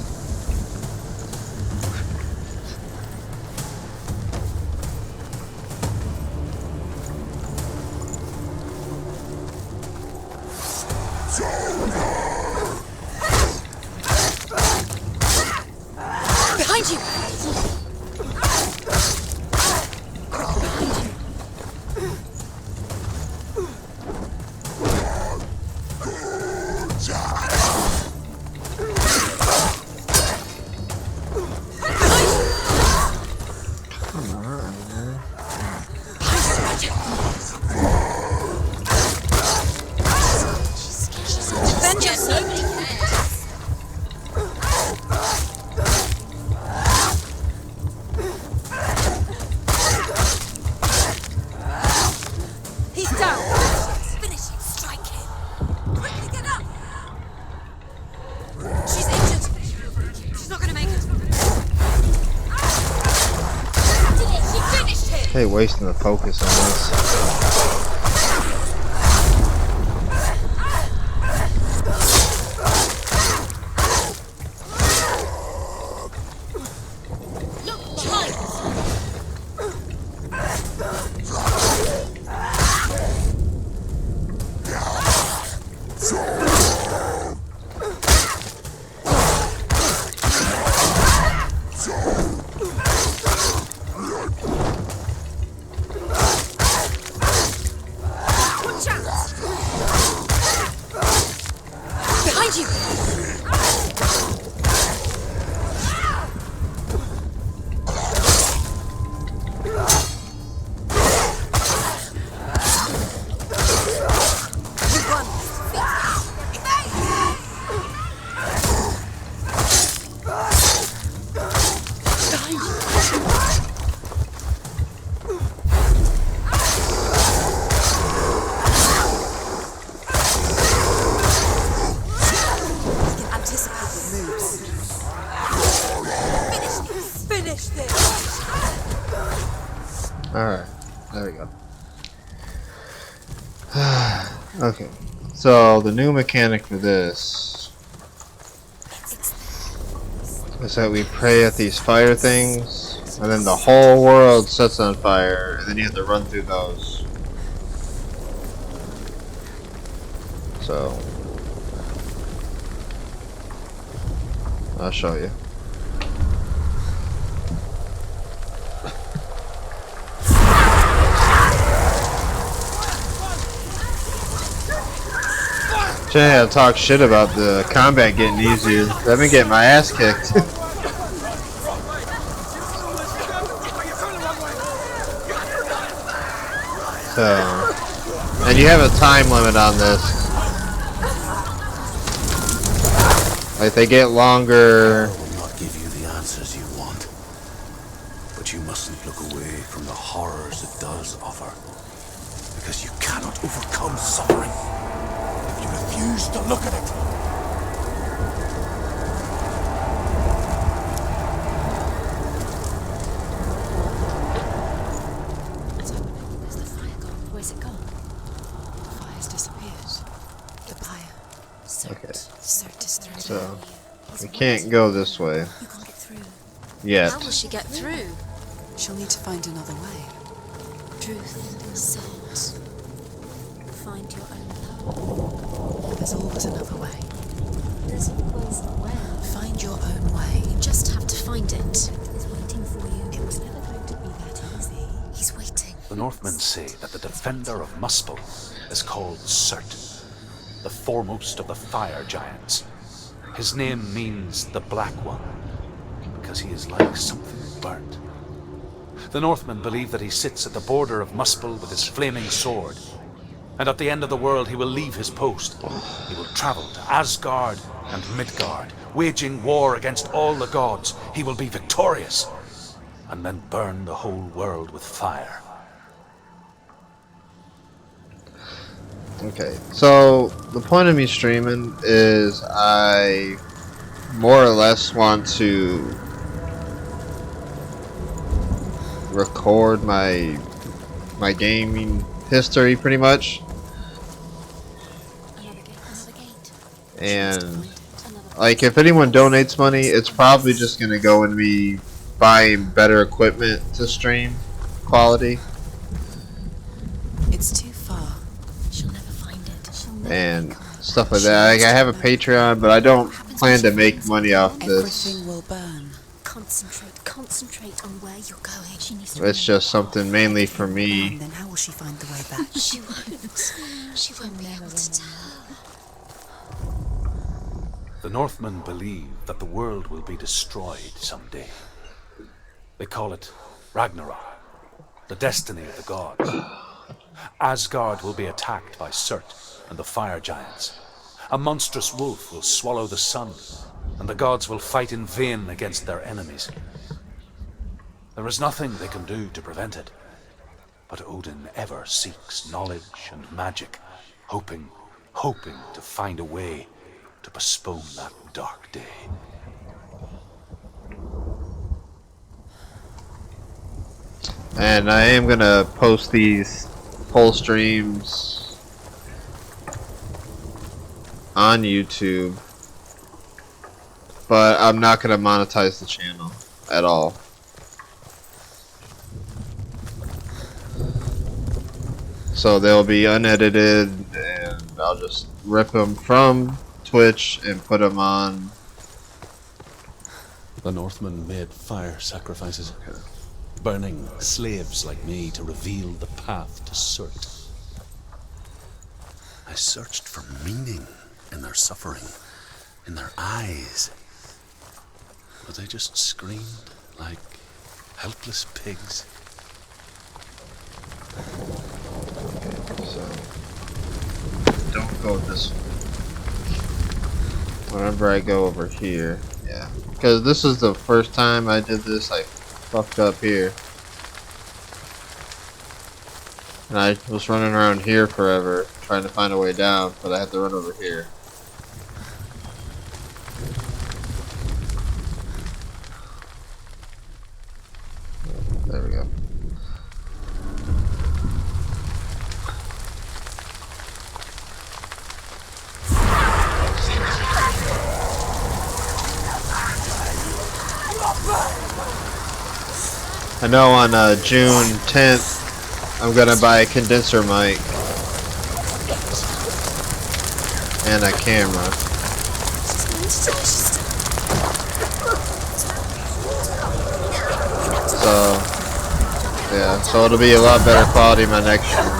Behind you! Vengeance! Nobody cares. He's down. Finish him. Strike him. Quickly get up. She's injured. She's not going to make it. She finished him. Hey, wasting the focus on this. Look behind. finish this. Alright, there we go. Okay, so the new mechanic for this is that we pray at these fire things, and then the whole world sets on fire, and then you have to run through those. So, I'll show you. Shouldn't have to talk shit about the combat getting easier. I've been getting my ass kicked. So, and you have a time limit on this. Like, they get longer. I will not give you the answers you want, but you mustn't look away from the horrors it does offer, because you cannot overcome suffering if you refuse to look at it. It's opening. Where's the fire gone? Where's it gone? The fire's disappeared. The fire. Okay. Cert is through. So, we can't go this way You can't get through. yet. How will she get through? She'll need to find another way. Truth, salt. Find your own There's always another way. There's always a way. Find your own way. You just have to find it. He's waiting for you. It was never going to be that easy. He's waiting. The Northmen say that the defender of Muspel is called Surt, the foremost of the fire giants. His name means the Black One, because he is like something burnt. The Northmen believe that he sits at the border of Muspel with his flaming sword, and at the end of the world he will leave his post. He will travel to Asgard and Midgard, waging war against all the gods. He will be victorious, and then burn the whole world with fire. Okay, so the point of me streaming is I more or less want to record my gaming history pretty much, Another gate. and like if anyone donates money, it's probably just gonna go into me buying better equipment to stream quality It's too far. She'll never find it. She'll never and stuff like that. Like, I have a Patreon, but I don't plan to make money off this. Everything will burn. Concentrate on where you're going. She needs to It's just something mainly for And me. then how will she find the way back? She won't. She won't be able to tell. The Northmen believe that the world will be destroyed someday. They call it Ragnarok, the destiny of the gods. Asgard will be attacked by Surt and the fire giants. A monstrous wolf will swallow the sun, and the gods will fight in vain against their enemies. There is nothing they can do to prevent it, but Odin ever seeks knowledge and magic, hoping to find a way to postpone that dark day. And I am gonna post these full streams on YouTube, but I'm not gonna monetize the channel at all. So they'll be unedited, and I'll just rip them from Twitch and put them on. The Northmen made fire sacrifices, burning slaves like me to reveal the path to Surt. I searched for meaning in their suffering, in their eyes, but they just screamed like helpless pigs. So don't go this way. Whenever I go over here, yeah, because this is the first time I did this. I fucked up here, and I was running around here forever trying to find a way down, but I had to run over here. There we go. I know on June 10th, I'm gonna buy a condenser mic and a camera. So, yeah, so it'll be a lot better quality my next stream.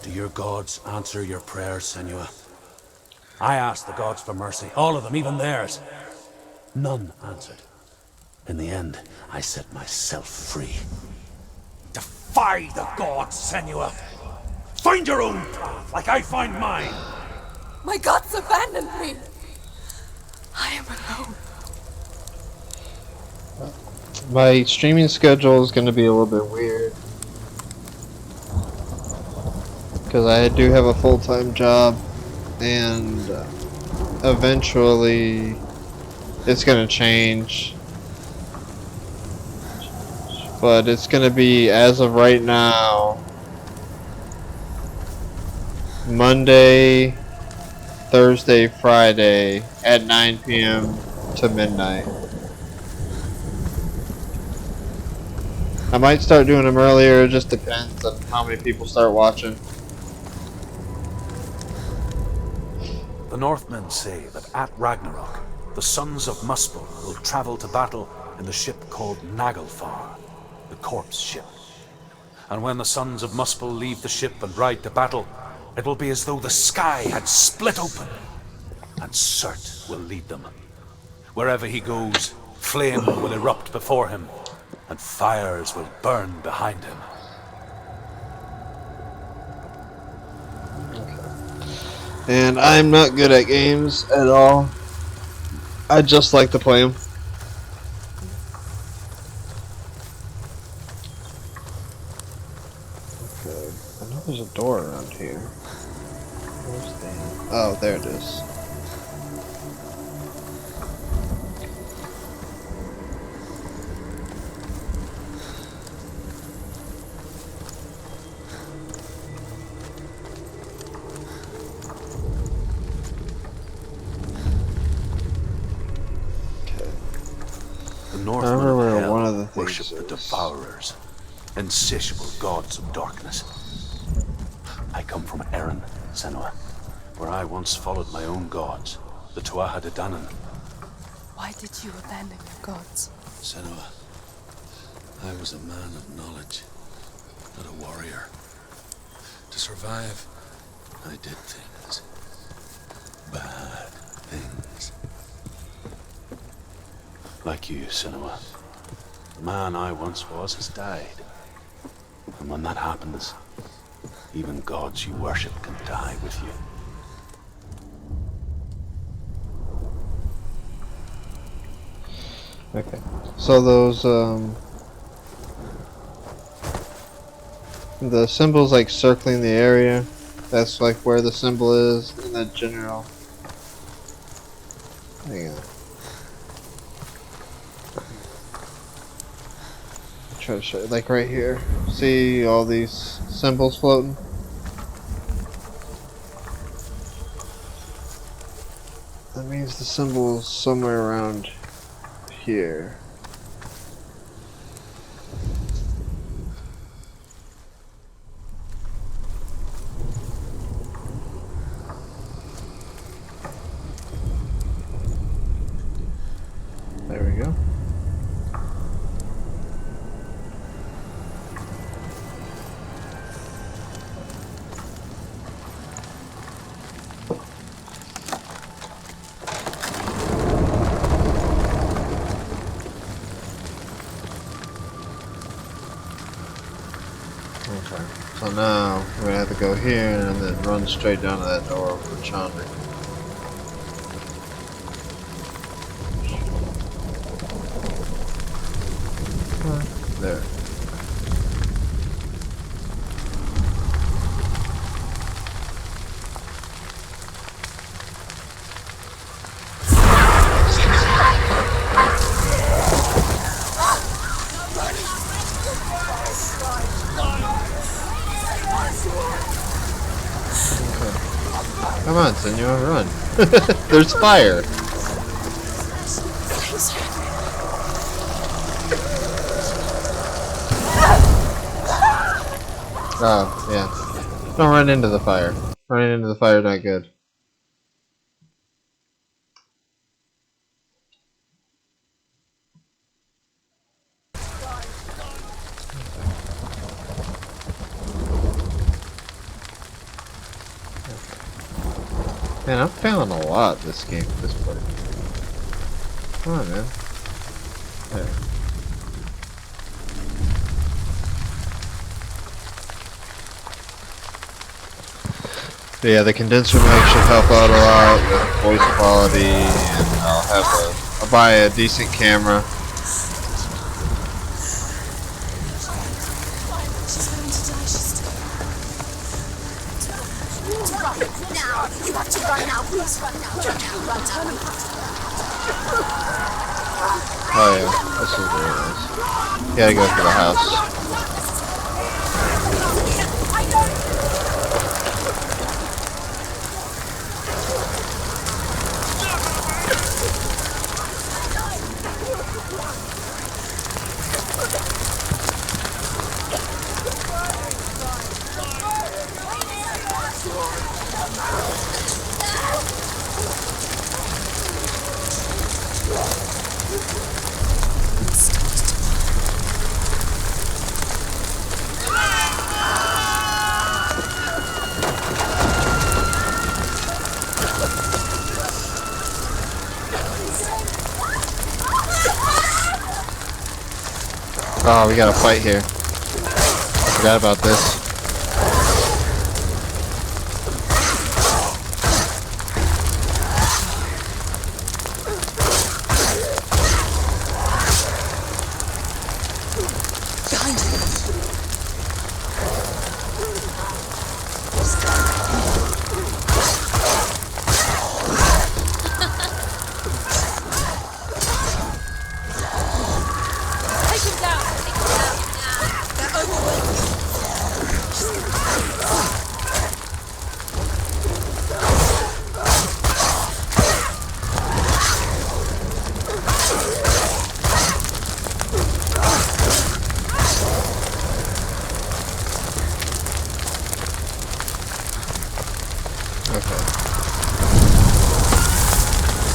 Do your gods answer your prayers, Senua? I asked the gods for mercy, all of them, even theirs. None answered. In the end, I set myself free. Defy the gods, Senua! Find your own path, like I find mine! My gods abandoned me. I am alone. My streaming schedule is going to be a little bit weird because I do have a full-time job, and eventually it's going to change. But it's going to be, as of right now, Monday, Thursday, Friday at 9 p.m. to midnight. I might start doing them earlier, it just depends on how many people start watching. The Northmen say that at Ragnarok, the sons of Muspel will travel to battle in the ship called Naglfar, the corpse ship. And when the sons of Muspel leave the ship and ride to battle, it will be as though the sky had split open, and Surt will lead them. Wherever he goes, flame will erupt before him, and fires will burn behind him. And I'm not good at games at all. I just like to play them. Okay, I know there's a door around here. Where's the... Oh, there it is. The Northmen remember of where Hell one of the things worship the is. Devourers, insatiable gods of darkness. I come from Erin, Senua, where I once followed my own gods, the Tuatha De Danann. Why did you abandon your gods? Senua, I was a man of knowledge, not a warrior. To survive, I did things. Bad things. Like you, Senua. The man I once was has died. And when that happens, even gods you worship can die with you. Okay. So those, the symbol's like circling the area. That's like where the symbol is in the general. Hang on. Try to show you, like right here. See all these symbols floating? That means the symbol is somewhere around here. There we go. Okay, so now we're gonna have to go here and then run straight down to that door for Chandra. Come on, Senua, run. There's fire. Oh, yeah. Don't run into the fire. Running into the fire not good. Man, I'm failing a lot this game, this part. Come on, man. There. But yeah, the condenser mic should help out a lot with voice quality, and I'll buy a decent camera. She's going to die. She's still. Run now! You have to run now. Please run now. Run now. Run now. Oh yeah, this is very nice. You gotta go to the house. Oh, we got a fight here. I forgot about this.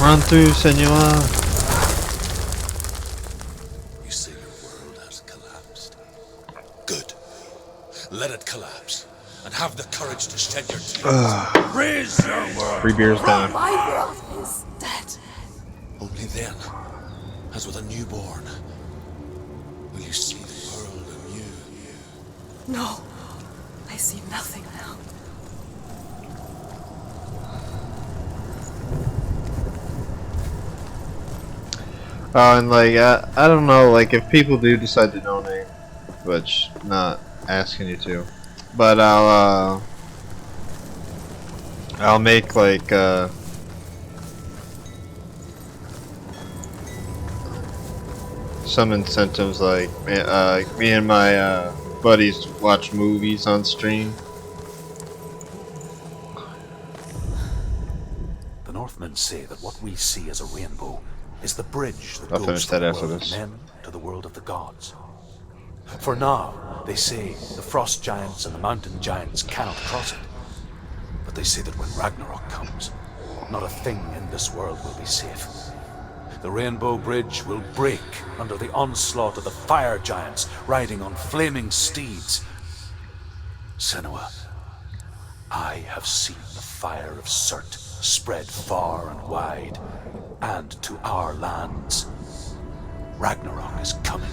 Run through, Senua. You say your world has collapsed. Good. Let it collapse. And have the courage to shed your tears. Raise your world. 3 beers down. My world is dead. Only then, as with a newborn, will you see the world anew. No, I see nothing now. Oh, and like, I don't know, like, if people do decide to donate, which, not asking you to, but I'll make, like, some incentives, like, me and my, buddies watch movies on stream. The Northmen say that what we see as a rainbow is the bridge that I'll goes finish from that the after world this. of men to the world of the gods. For now, they say the frost giants and the mountain giants cannot cross it. But they say that when Ragnarok comes, not a thing in this world will be safe. The Rainbow Bridge will break under the onslaught of the fire giants riding on flaming steeds. Senua, I have seen the fire of Surt spread far and wide, and to our lands. Ragnarok is coming.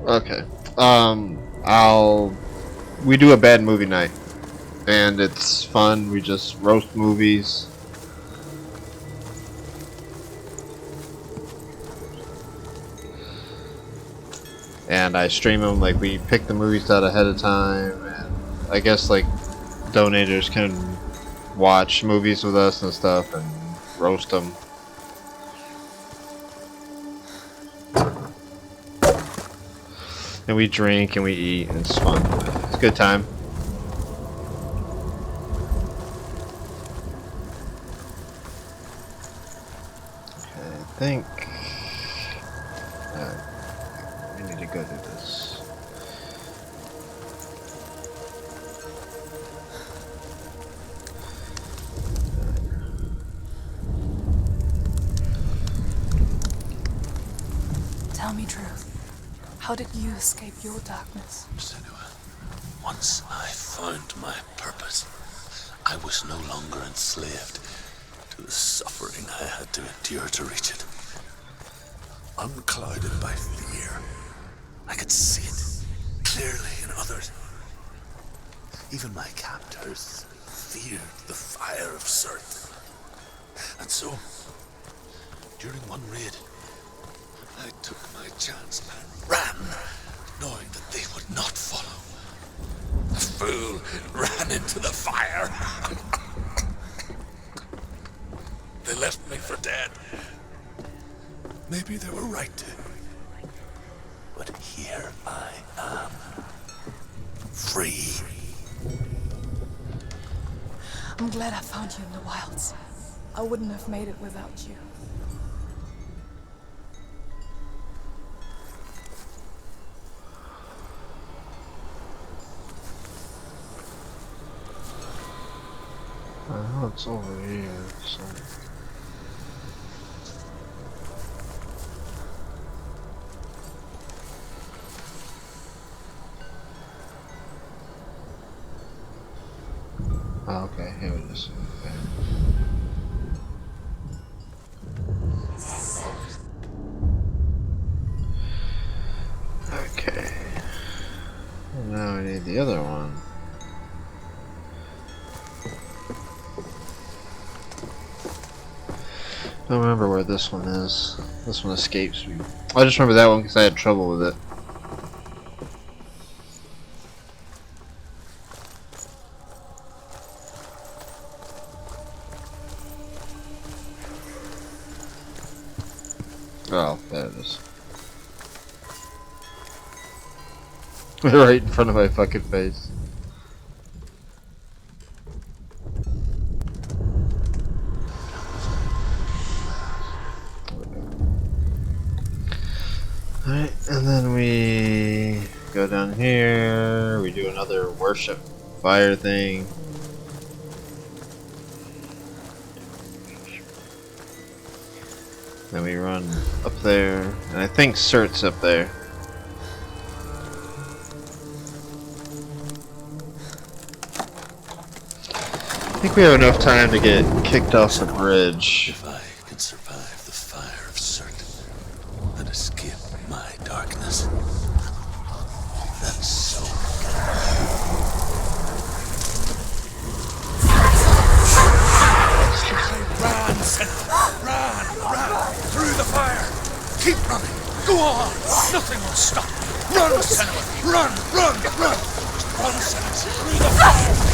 Okay. We do a bad movie night. And it's fun, we just roast movies. And I stream them, like, we pick the movies out ahead of time, and I guess, like, donators can watch movies with us and stuff, and roast them. And we drink and we eat, and it's fun. It's a good time. think we need to go through this. Tell me truth. How did you escape your darkness? Senua, once I found my purpose, I was no longer enslaved to the suffering I had to endure to reach it. Unclouded by fear, I could see it clearly in others. Even my captors feared the fire of Surt. And so, during one raid, I took my chance and ran, knowing that they would not follow. The fool ran into the fire. They left me for dead. Maybe they were right to. But here I am. Free. I'm glad I found you in the wilds. I wouldn't have made it without you. I know it's over here, so. Oh, okay, here it is. Okay. And now we need the other one. I don't remember where this one is. This one escapes me. I just remember that one because I had trouble with it. Oh, there it is. Right in front of my fucking face. Alright, and then we go down here, we do another worship fire thing. Then we run up there, and I think Surt's up there. I think we have enough time to get kicked off the bridge. If I can survive the fire of Surt and escape my darkness, then so Run, Senua! Run! Through the fire! Keep running! Go on! Nothing will stop you! Run, Senua! Run! Run, Senua! Through the fire!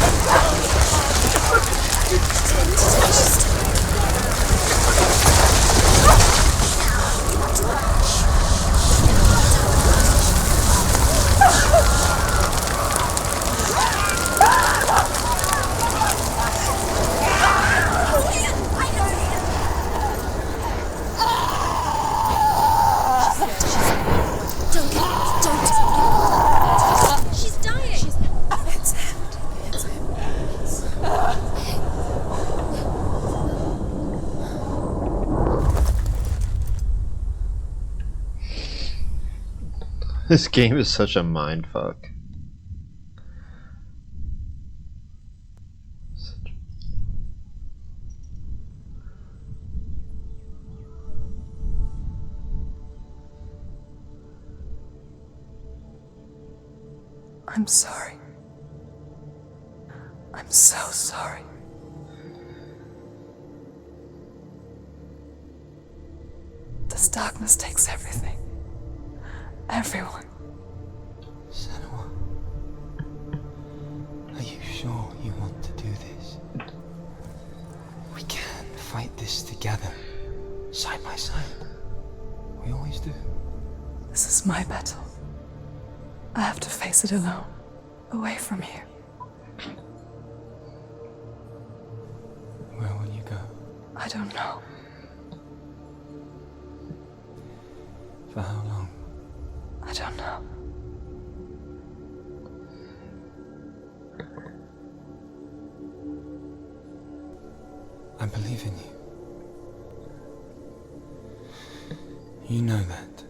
She's dying. It's him. It's him. This game is such a mindfuck. I'm sorry. I'm so sorry. This darkness takes everything. Everyone. Senua, are you sure you want to do this? We can fight this together, side by side. We always do. This is my battle. I have to face it alone, away from here. Where will you go? I don't know. For how long? I don't know. I believe in you. You know that.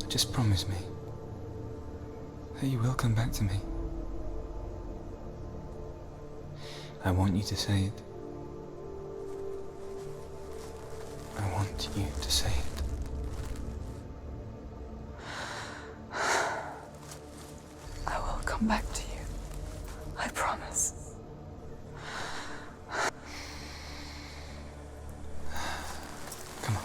Just promise me that you will come back to me. I want you to say it. I want you to say it. I will come back to you. I promise. Come on.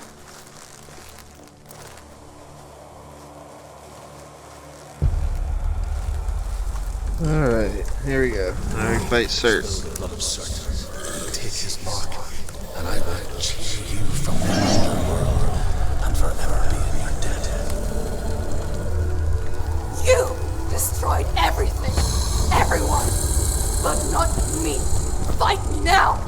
Alright, here we go. Now we fight Cert. The blood of Cert. Take his mark, and I will cheer you from the underworld and forever be in your debt. You destroyed everything, everyone, but not me. Fight me now.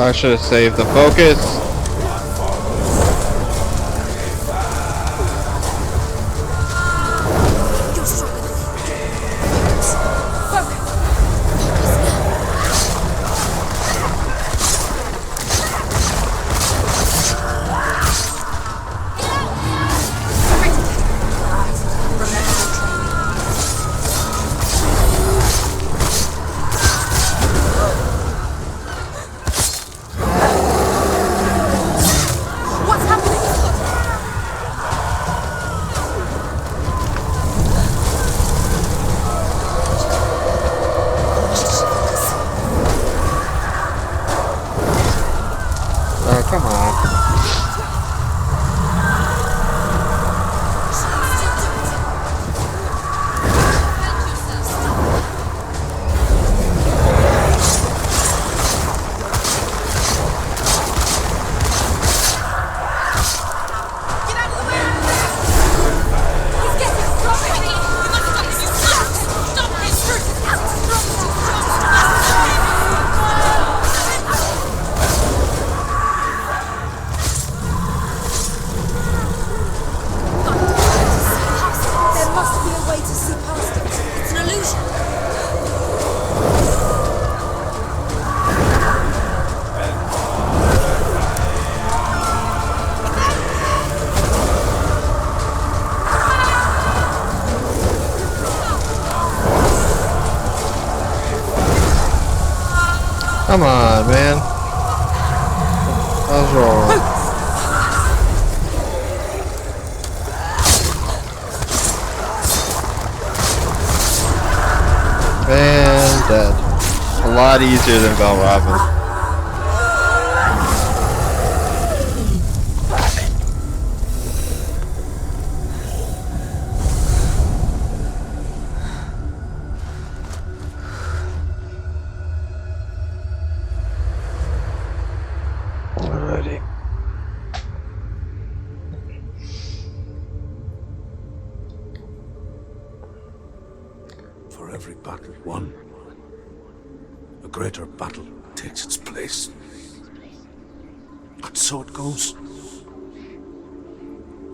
I should have saved the focus. Oh, come on. Come on, man. Let's roll. And dead. A lot easier than Valravn. Alrighty. For every battle won, a greater battle takes its place. And so it goes.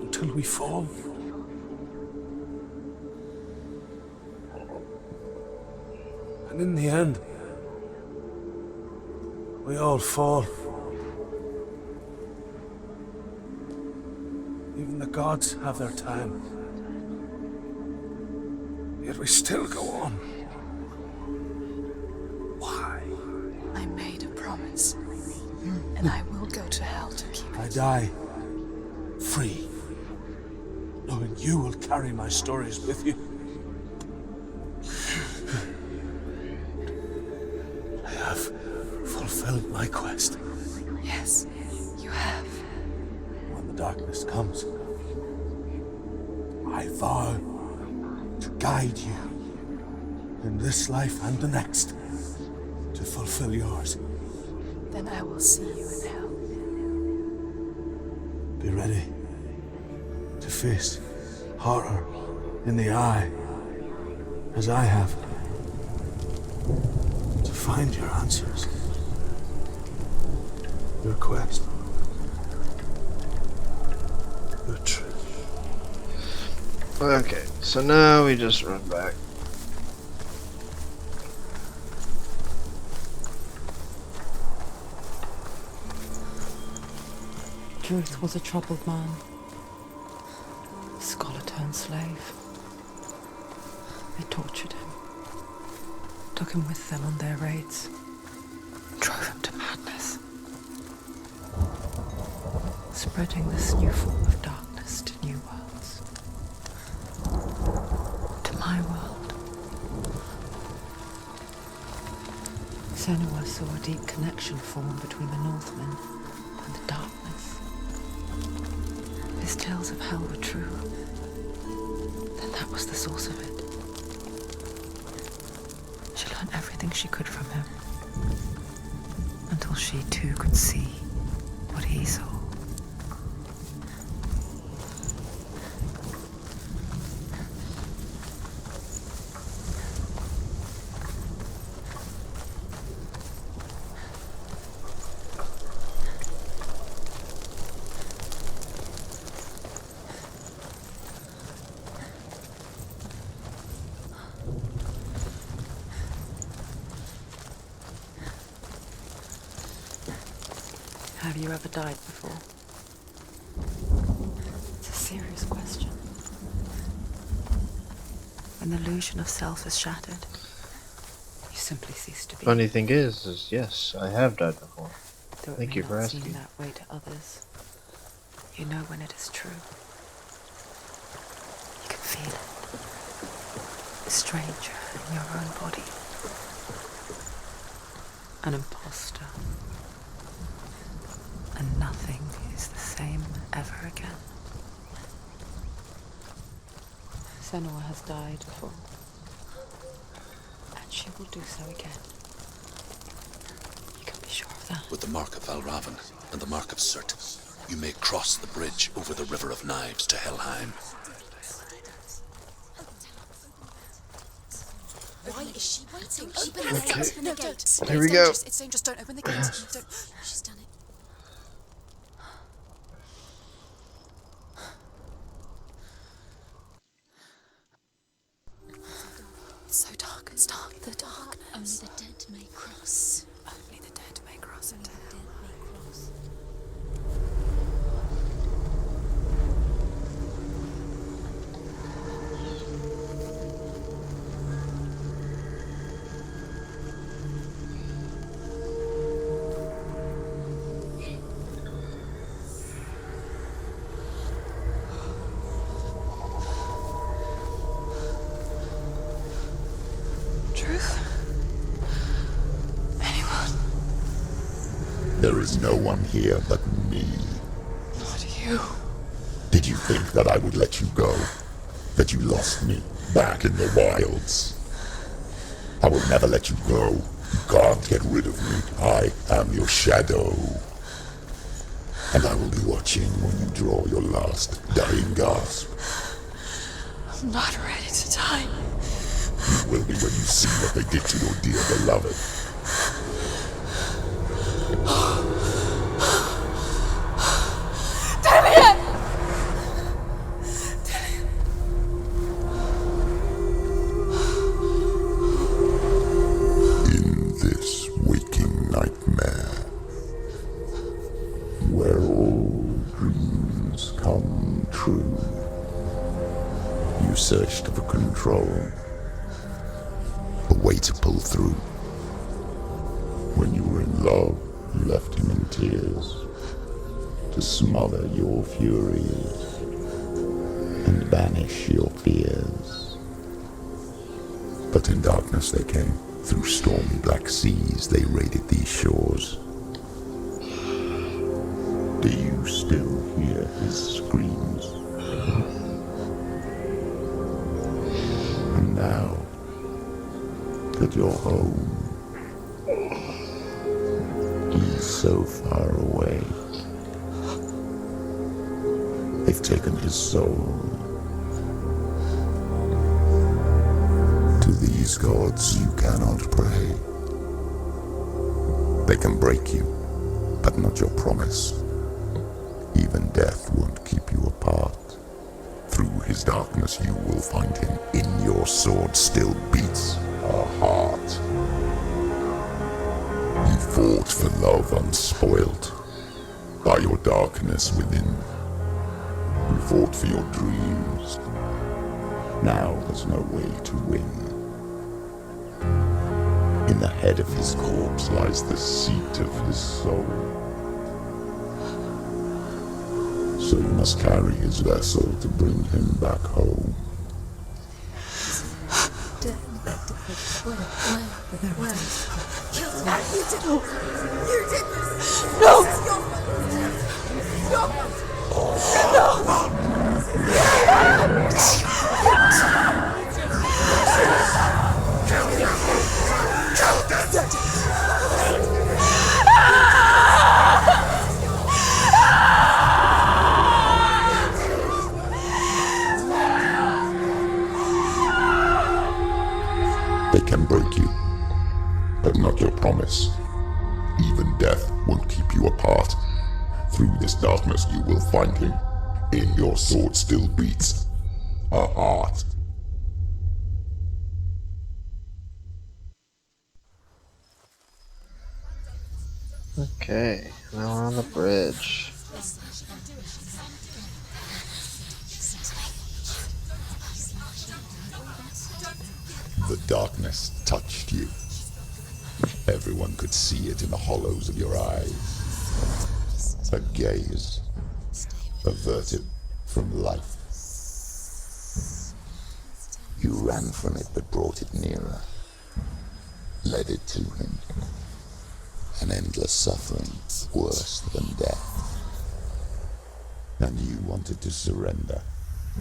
Until we fall. And in the end, we all fall. Even the gods have their time. Yet we still go on. Why? I made a promise, and I will go to hell to keep I it. die free, knowing you will carry my stories with you. I have fulfilled my quest. Yes, you have. When the darkness comes, I vow to guide you in this life and the next to fulfill yours. Then I will see you in hell. Be ready to face horror in the eye, as I have, to find your answers, your quest, your truth. Okay, so now we just run back. Druth was a troubled man. Scholar turned slave. They tortured him. Took him with them on their raids. Drove him to madness. Spreading this new form of darkness to new worlds. To my world. Senua saw a deep connection form between the Northmen and the darkness. His tales of hell were true. Then that was the source of it. She learned everything she could from him. Until she too could see what he saw. Have you ever died before? It's a serious question. When the illusion of self is shattered, you simply cease to be. Funny thing is yes, I have died before. Though it Thank may you for not asking. seem that way to others, you know when it is true. You can feel it. A stranger in your own body. An imposter. And nothing is the same ever again. Senua has died before. And she will do so again. You can be sure of that. With the mark of Valravn and the mark of Surt, you may cross the bridge over the River of Knives to Helheim. Why is she waiting? Open the gate. Open the gate. Here we go. It's dangerous. Don't open the gate. Don't. She's done it. It's so dark. It's dark. The dark. Only the dead may cross. Only the dead may cross into hell. There is no one here but me. Not you. Did you think that I would let you go? That you lost me back in the wilds? I will never let you go. You can't get rid of me. I am your shadow. And I will be watching when you draw your last dying gasp. I'm not ready to die. You will be when you see what they did to your dear beloved. In this waking nightmare, where all dreams come true, you searched for control, a way to pull through. When you were in love, you left him in tears, to smother your furies and banish your fears. But in darkness they came, through stormy black seas they raided these shores. Do you still hear his screams? And now that you're home, he's so far away. They've taken his soul. To these gods you cannot pray. They can break you, but not your promise. Even death won't keep you apart. Through his darkness you will find him. In your sword still beats a heart. You fought for love unspoilt by your darkness within. You fought for your dreams. Now there's no way to win. In the head of his corpse lies the seat of his soul. So you must carry his vessel to bring him back home. You did this! No! This is your They can break you, but not your promise. Even death won't keep you apart. Through this darkness you will find him. In your sword still beats a heart. Okay, now we're on the bridge. The darkness touched you. Everyone could see it in the hollows of your eyes. A gaze averted from life. You ran from it but brought it nearer. Led it to him. An endless suffering, worse than death. And you wanted to surrender,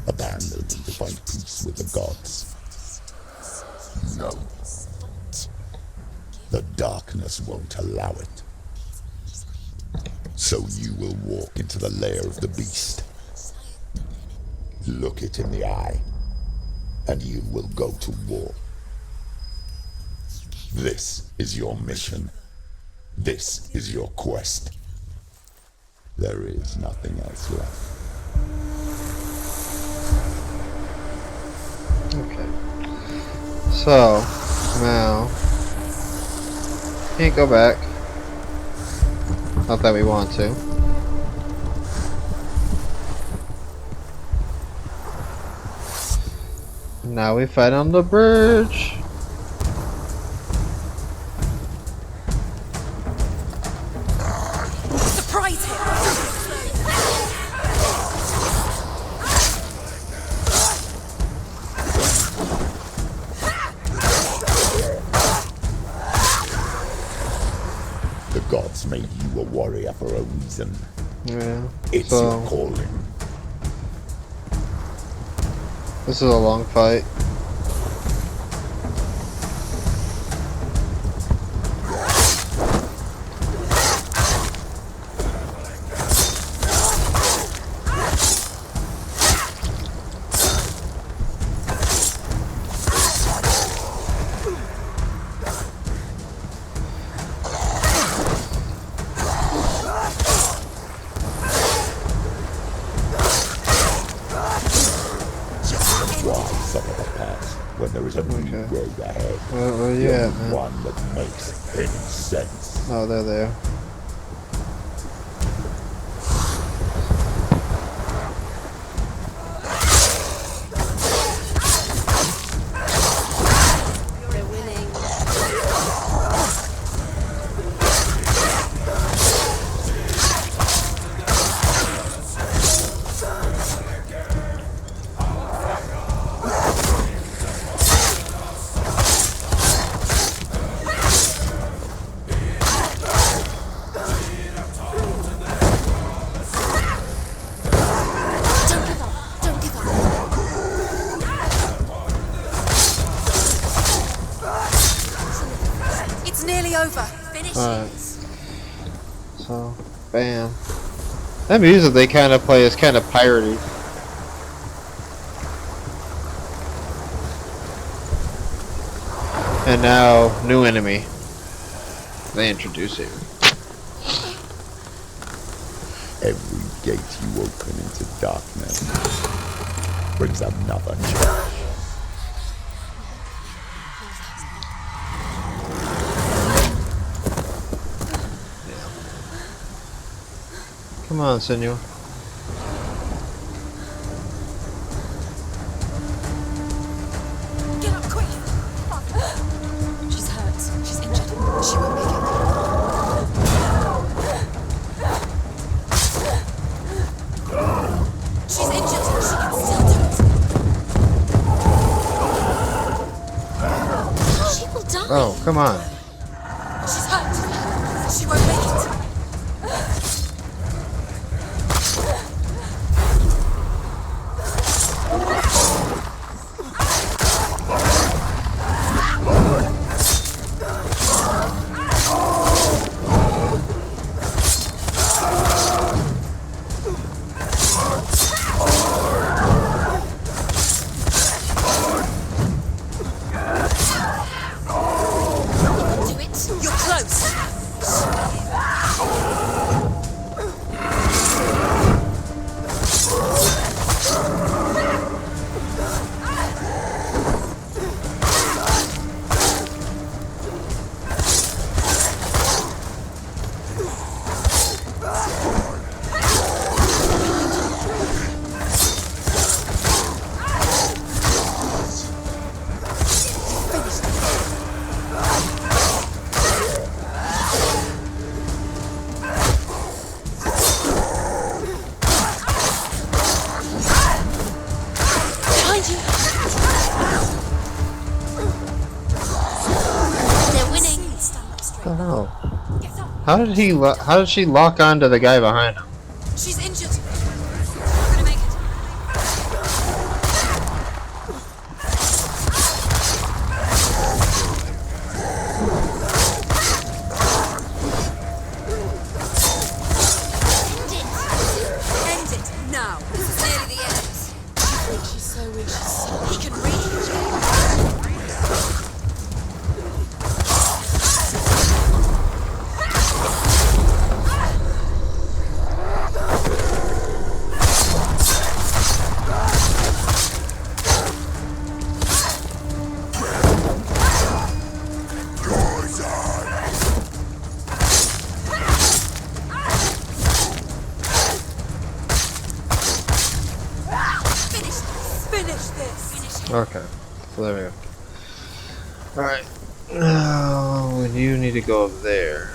abandon and to find peace with the gods. No. The darkness won't allow it. So you will walk into the lair of the beast. Look it in the eye, and you will go to war. This is your mission. This is your quest. There is nothing else left. Okay. So, now, can't go back. Not that we want to. Now we fight on the bridge. surprise him! The gods gods made you a warrior for a reason. Yeah. It's So your calling. this is a long fight. When there is a new road ahead. Where are you The at, only man? one that makes any sense. Oh, they're there. We're winning. It's nearly over. Finish Alright. it. So, bam. That music they kind of play is kind of piratey. And now, new enemy. They introduce it. Every gate you open into darkness brings another challenge. Come on, Senua. Get up quick. She's hurt. She's injured. She won't make it. She's injured. She can still do it. She will die. Oh, come on. She's hurt. She won't make it. Do it. You're close. Behind you. They're winning. Stand up straight. I don't know. Get up. How did she lock onto the guy behind him? She's injured. We're gonna make it. End it now. This is nearly the end. She's so weak. He can reach. Finish this. Okay. So there we go. Alright. Now, you need to go up there.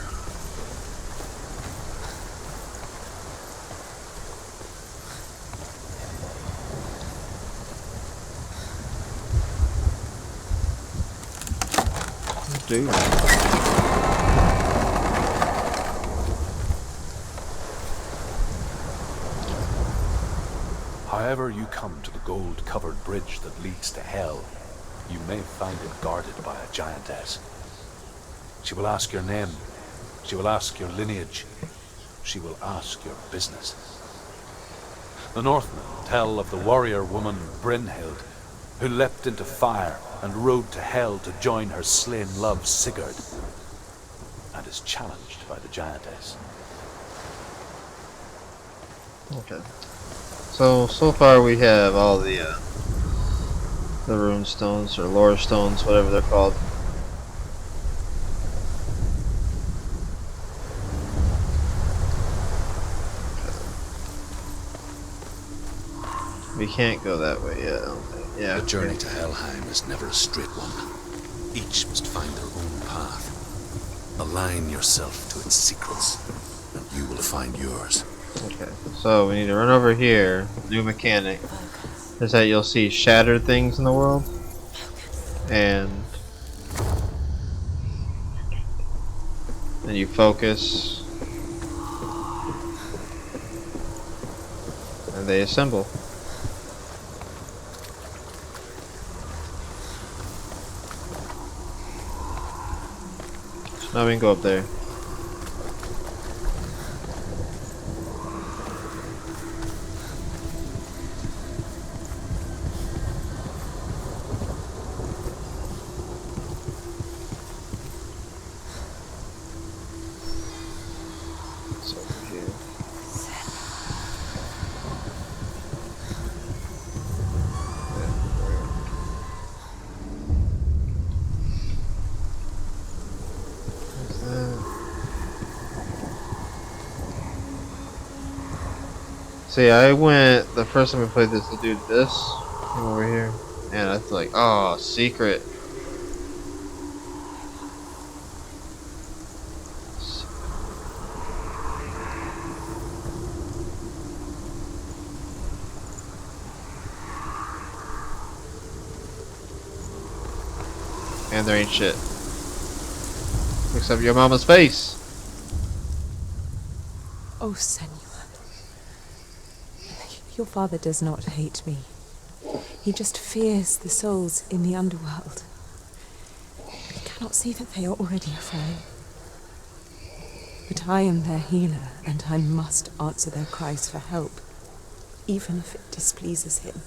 Dude. ever you come to the gold-covered bridge that leads to hell, you may find it guarded by a giantess. She will ask your name. She will ask your lineage. She will ask your business. The Northmen tell of the warrior woman Brynhild, who leapt into fire and rode to hell to join her slain love Sigurd, and is challenged by the giantess. Okay. So far we have all the rune stones or lore stones, whatever they're called. We can't go that way yet, I don't think. Yeah. The journey to Helheim is never a straight one. Each must find their own path. Align yourself to its secrets, and you will find yours. Okay, so we need to run over here. New mechanic is that you'll see shattered things in the world, and you focus, and they assemble. So now we can go up there. See, I went the first time I played this to do this. Come over here, and I feel like, oh, secret. And there ain't shit. Except your mama's face. Oh, Senua. Your father does not hate me. He just fears the souls in the underworld. He cannot see that they are already afraid. But I am their healer, and I must answer their cries for help, even if it displeases him.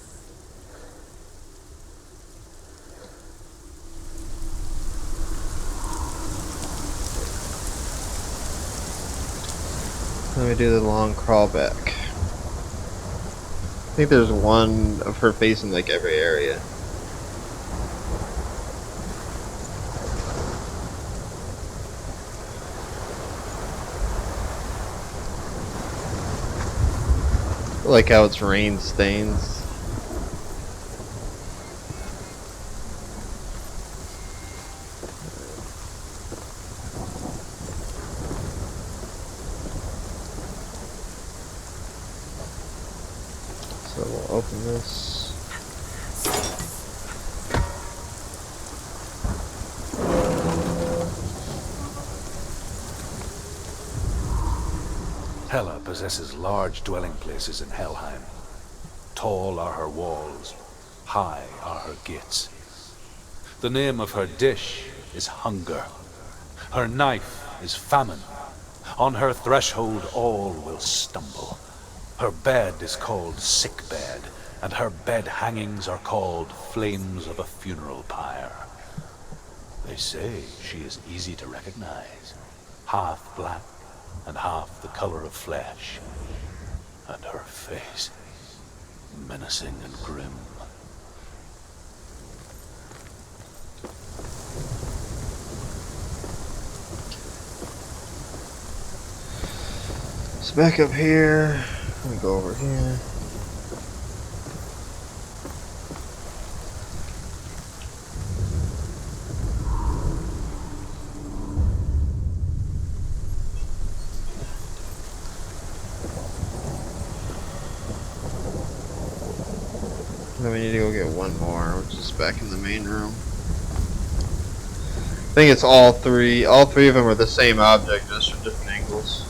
Let me do the long crawl back. I think there's one of her face in like every area. I like how it's rain stains. So we'll open this. Hela possesses large dwelling places in Helheim. Tall are her walls, high are her gates. The name of her dish is hunger. Her knife is famine. On her threshold all will stumble. Her bed is called sick bed, and her bed hangings are called flames of a funeral pyre. They say she is easy to recognize, half black and half the color of flesh, and her face menacing and grim. So back up here. Let me go over here. Then we need to go get one more, which is back in the main room. I think it's all three. All three of them are the same object, just from different angles.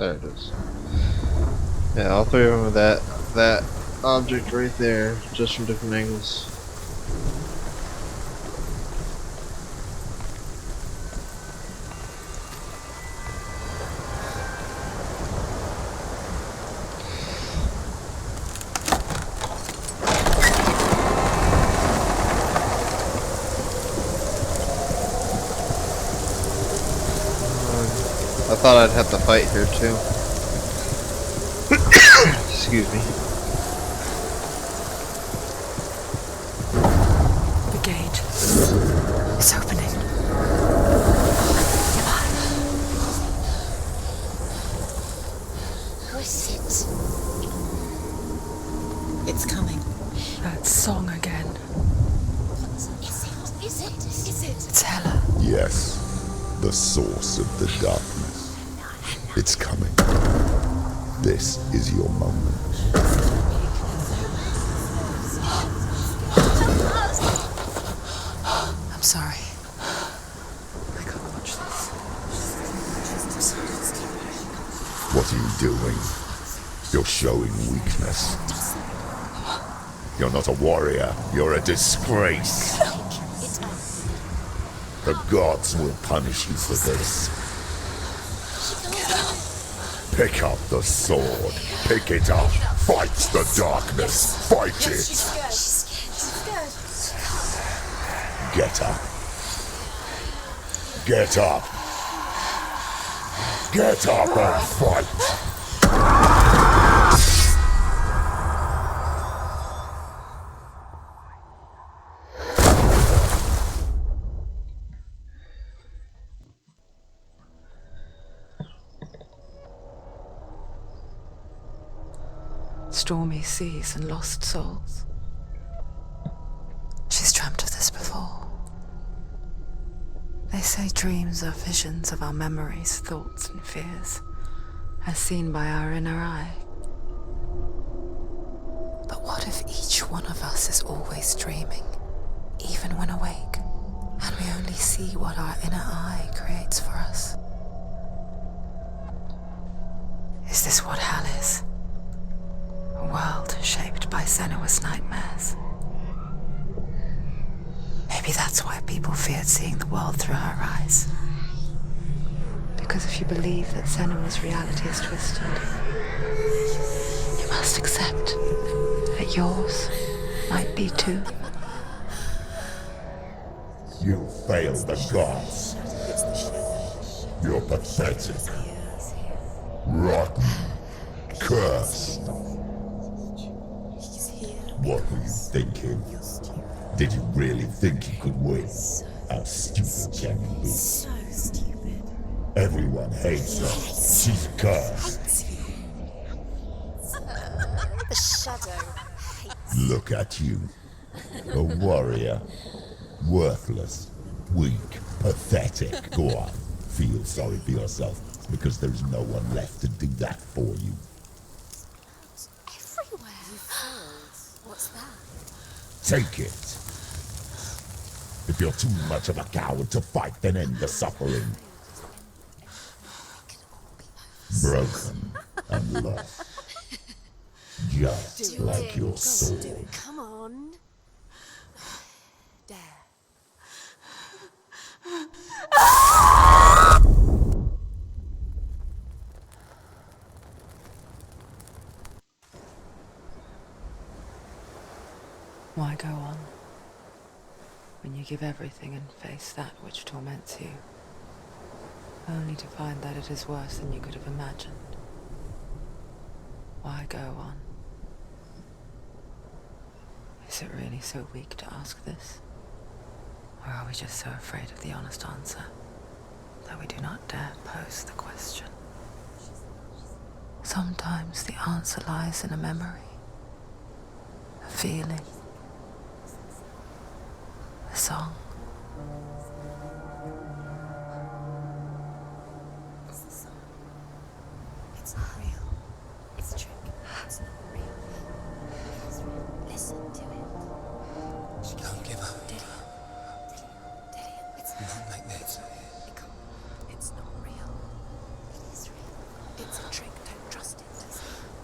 There it is. Yeah, all three of them with that object right there, just from different angles. I thought I'd have to fight here too. Excuse me. The gate is opening. Who is it? It's coming. That song again. Is it? It's Hela. Yes, the source of the darkness. It's coming. This is your moment. I'm sorry. I can't watch this. What are you doing? You're showing weakness. You're not a warrior. You're a disgrace. The gods will punish you for this. Pick up the sword. Pick it up. Fight the darkness. Fight it. Get up. Get up. Get up and fight. Stormy seas and lost souls. She's dreamt of this before. They say dreams are visions of our memories, thoughts, and fears, as seen by our inner eye. But what if each one of us is always dreaming, even when awake, and we only see what our inner eye creates for us? Is this what hell is? A world shaped by Senua's nightmares. Maybe that's why people feared seeing the world through her eyes. Because if you believe that Senua's reality is twisted, you must accept that yours might be too. You failed the gods. You're pathetic. Rotten. Cursed. What were you thinking? Did you really think you could win? How stupid can you be? So stupid. Everyone hates her. She's cursed. The shadow hates. Look at you. A warrior. Worthless. Weak. Pathetic. Go on. Feel sorry for yourself, because there's no one left to do that for you. Everywhere. You failed. What's that? Take it. If you're too much of a coward to fight, then end the suffering. Broken and lost. Just like your soul. Come on. Dare. Why go on when you give everything and face that which torments you, only to find that it is worse than you could have imagined? Why go on? Is it really so weak to ask this? Or are we just so afraid of the honest answer that we do not dare pose the question? Sometimes the answer lies in a memory, a feeling, a song. It's the song. It's not real. It's a trick. It's not real. It's real. Listen to it. Don't give up. It's Not like this. It's not real. It is real. It's a trick. Don't trust it.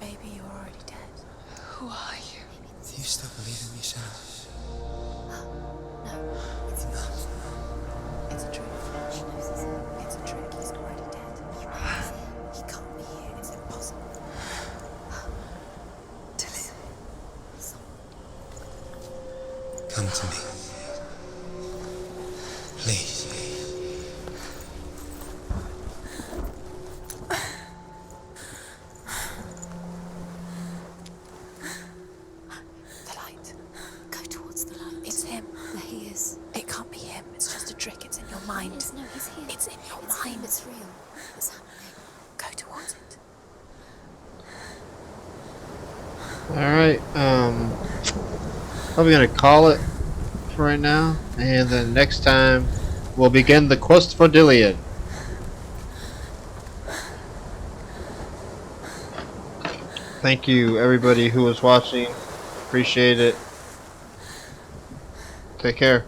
Maybe you're already dead. Who are you? Do you still believe in me, Senua? No, it's not. It's a trick. She knows it's him. It's a trick. He's already dead. You know he's here. He can't be here. It's impossible. Dillian. Come to me. Please. The light. Go towards the light. It's him. There he is. It can't be him. It's just a trick. It's in your mind. No, he's here. It's in your It's mind. him. It's real. It's happening. Go towards it. Alright, I'm gonna call it for right now, and then next time we'll begin the quest for Dillian. Thank you everybody who was watching. Appreciate it. Take care.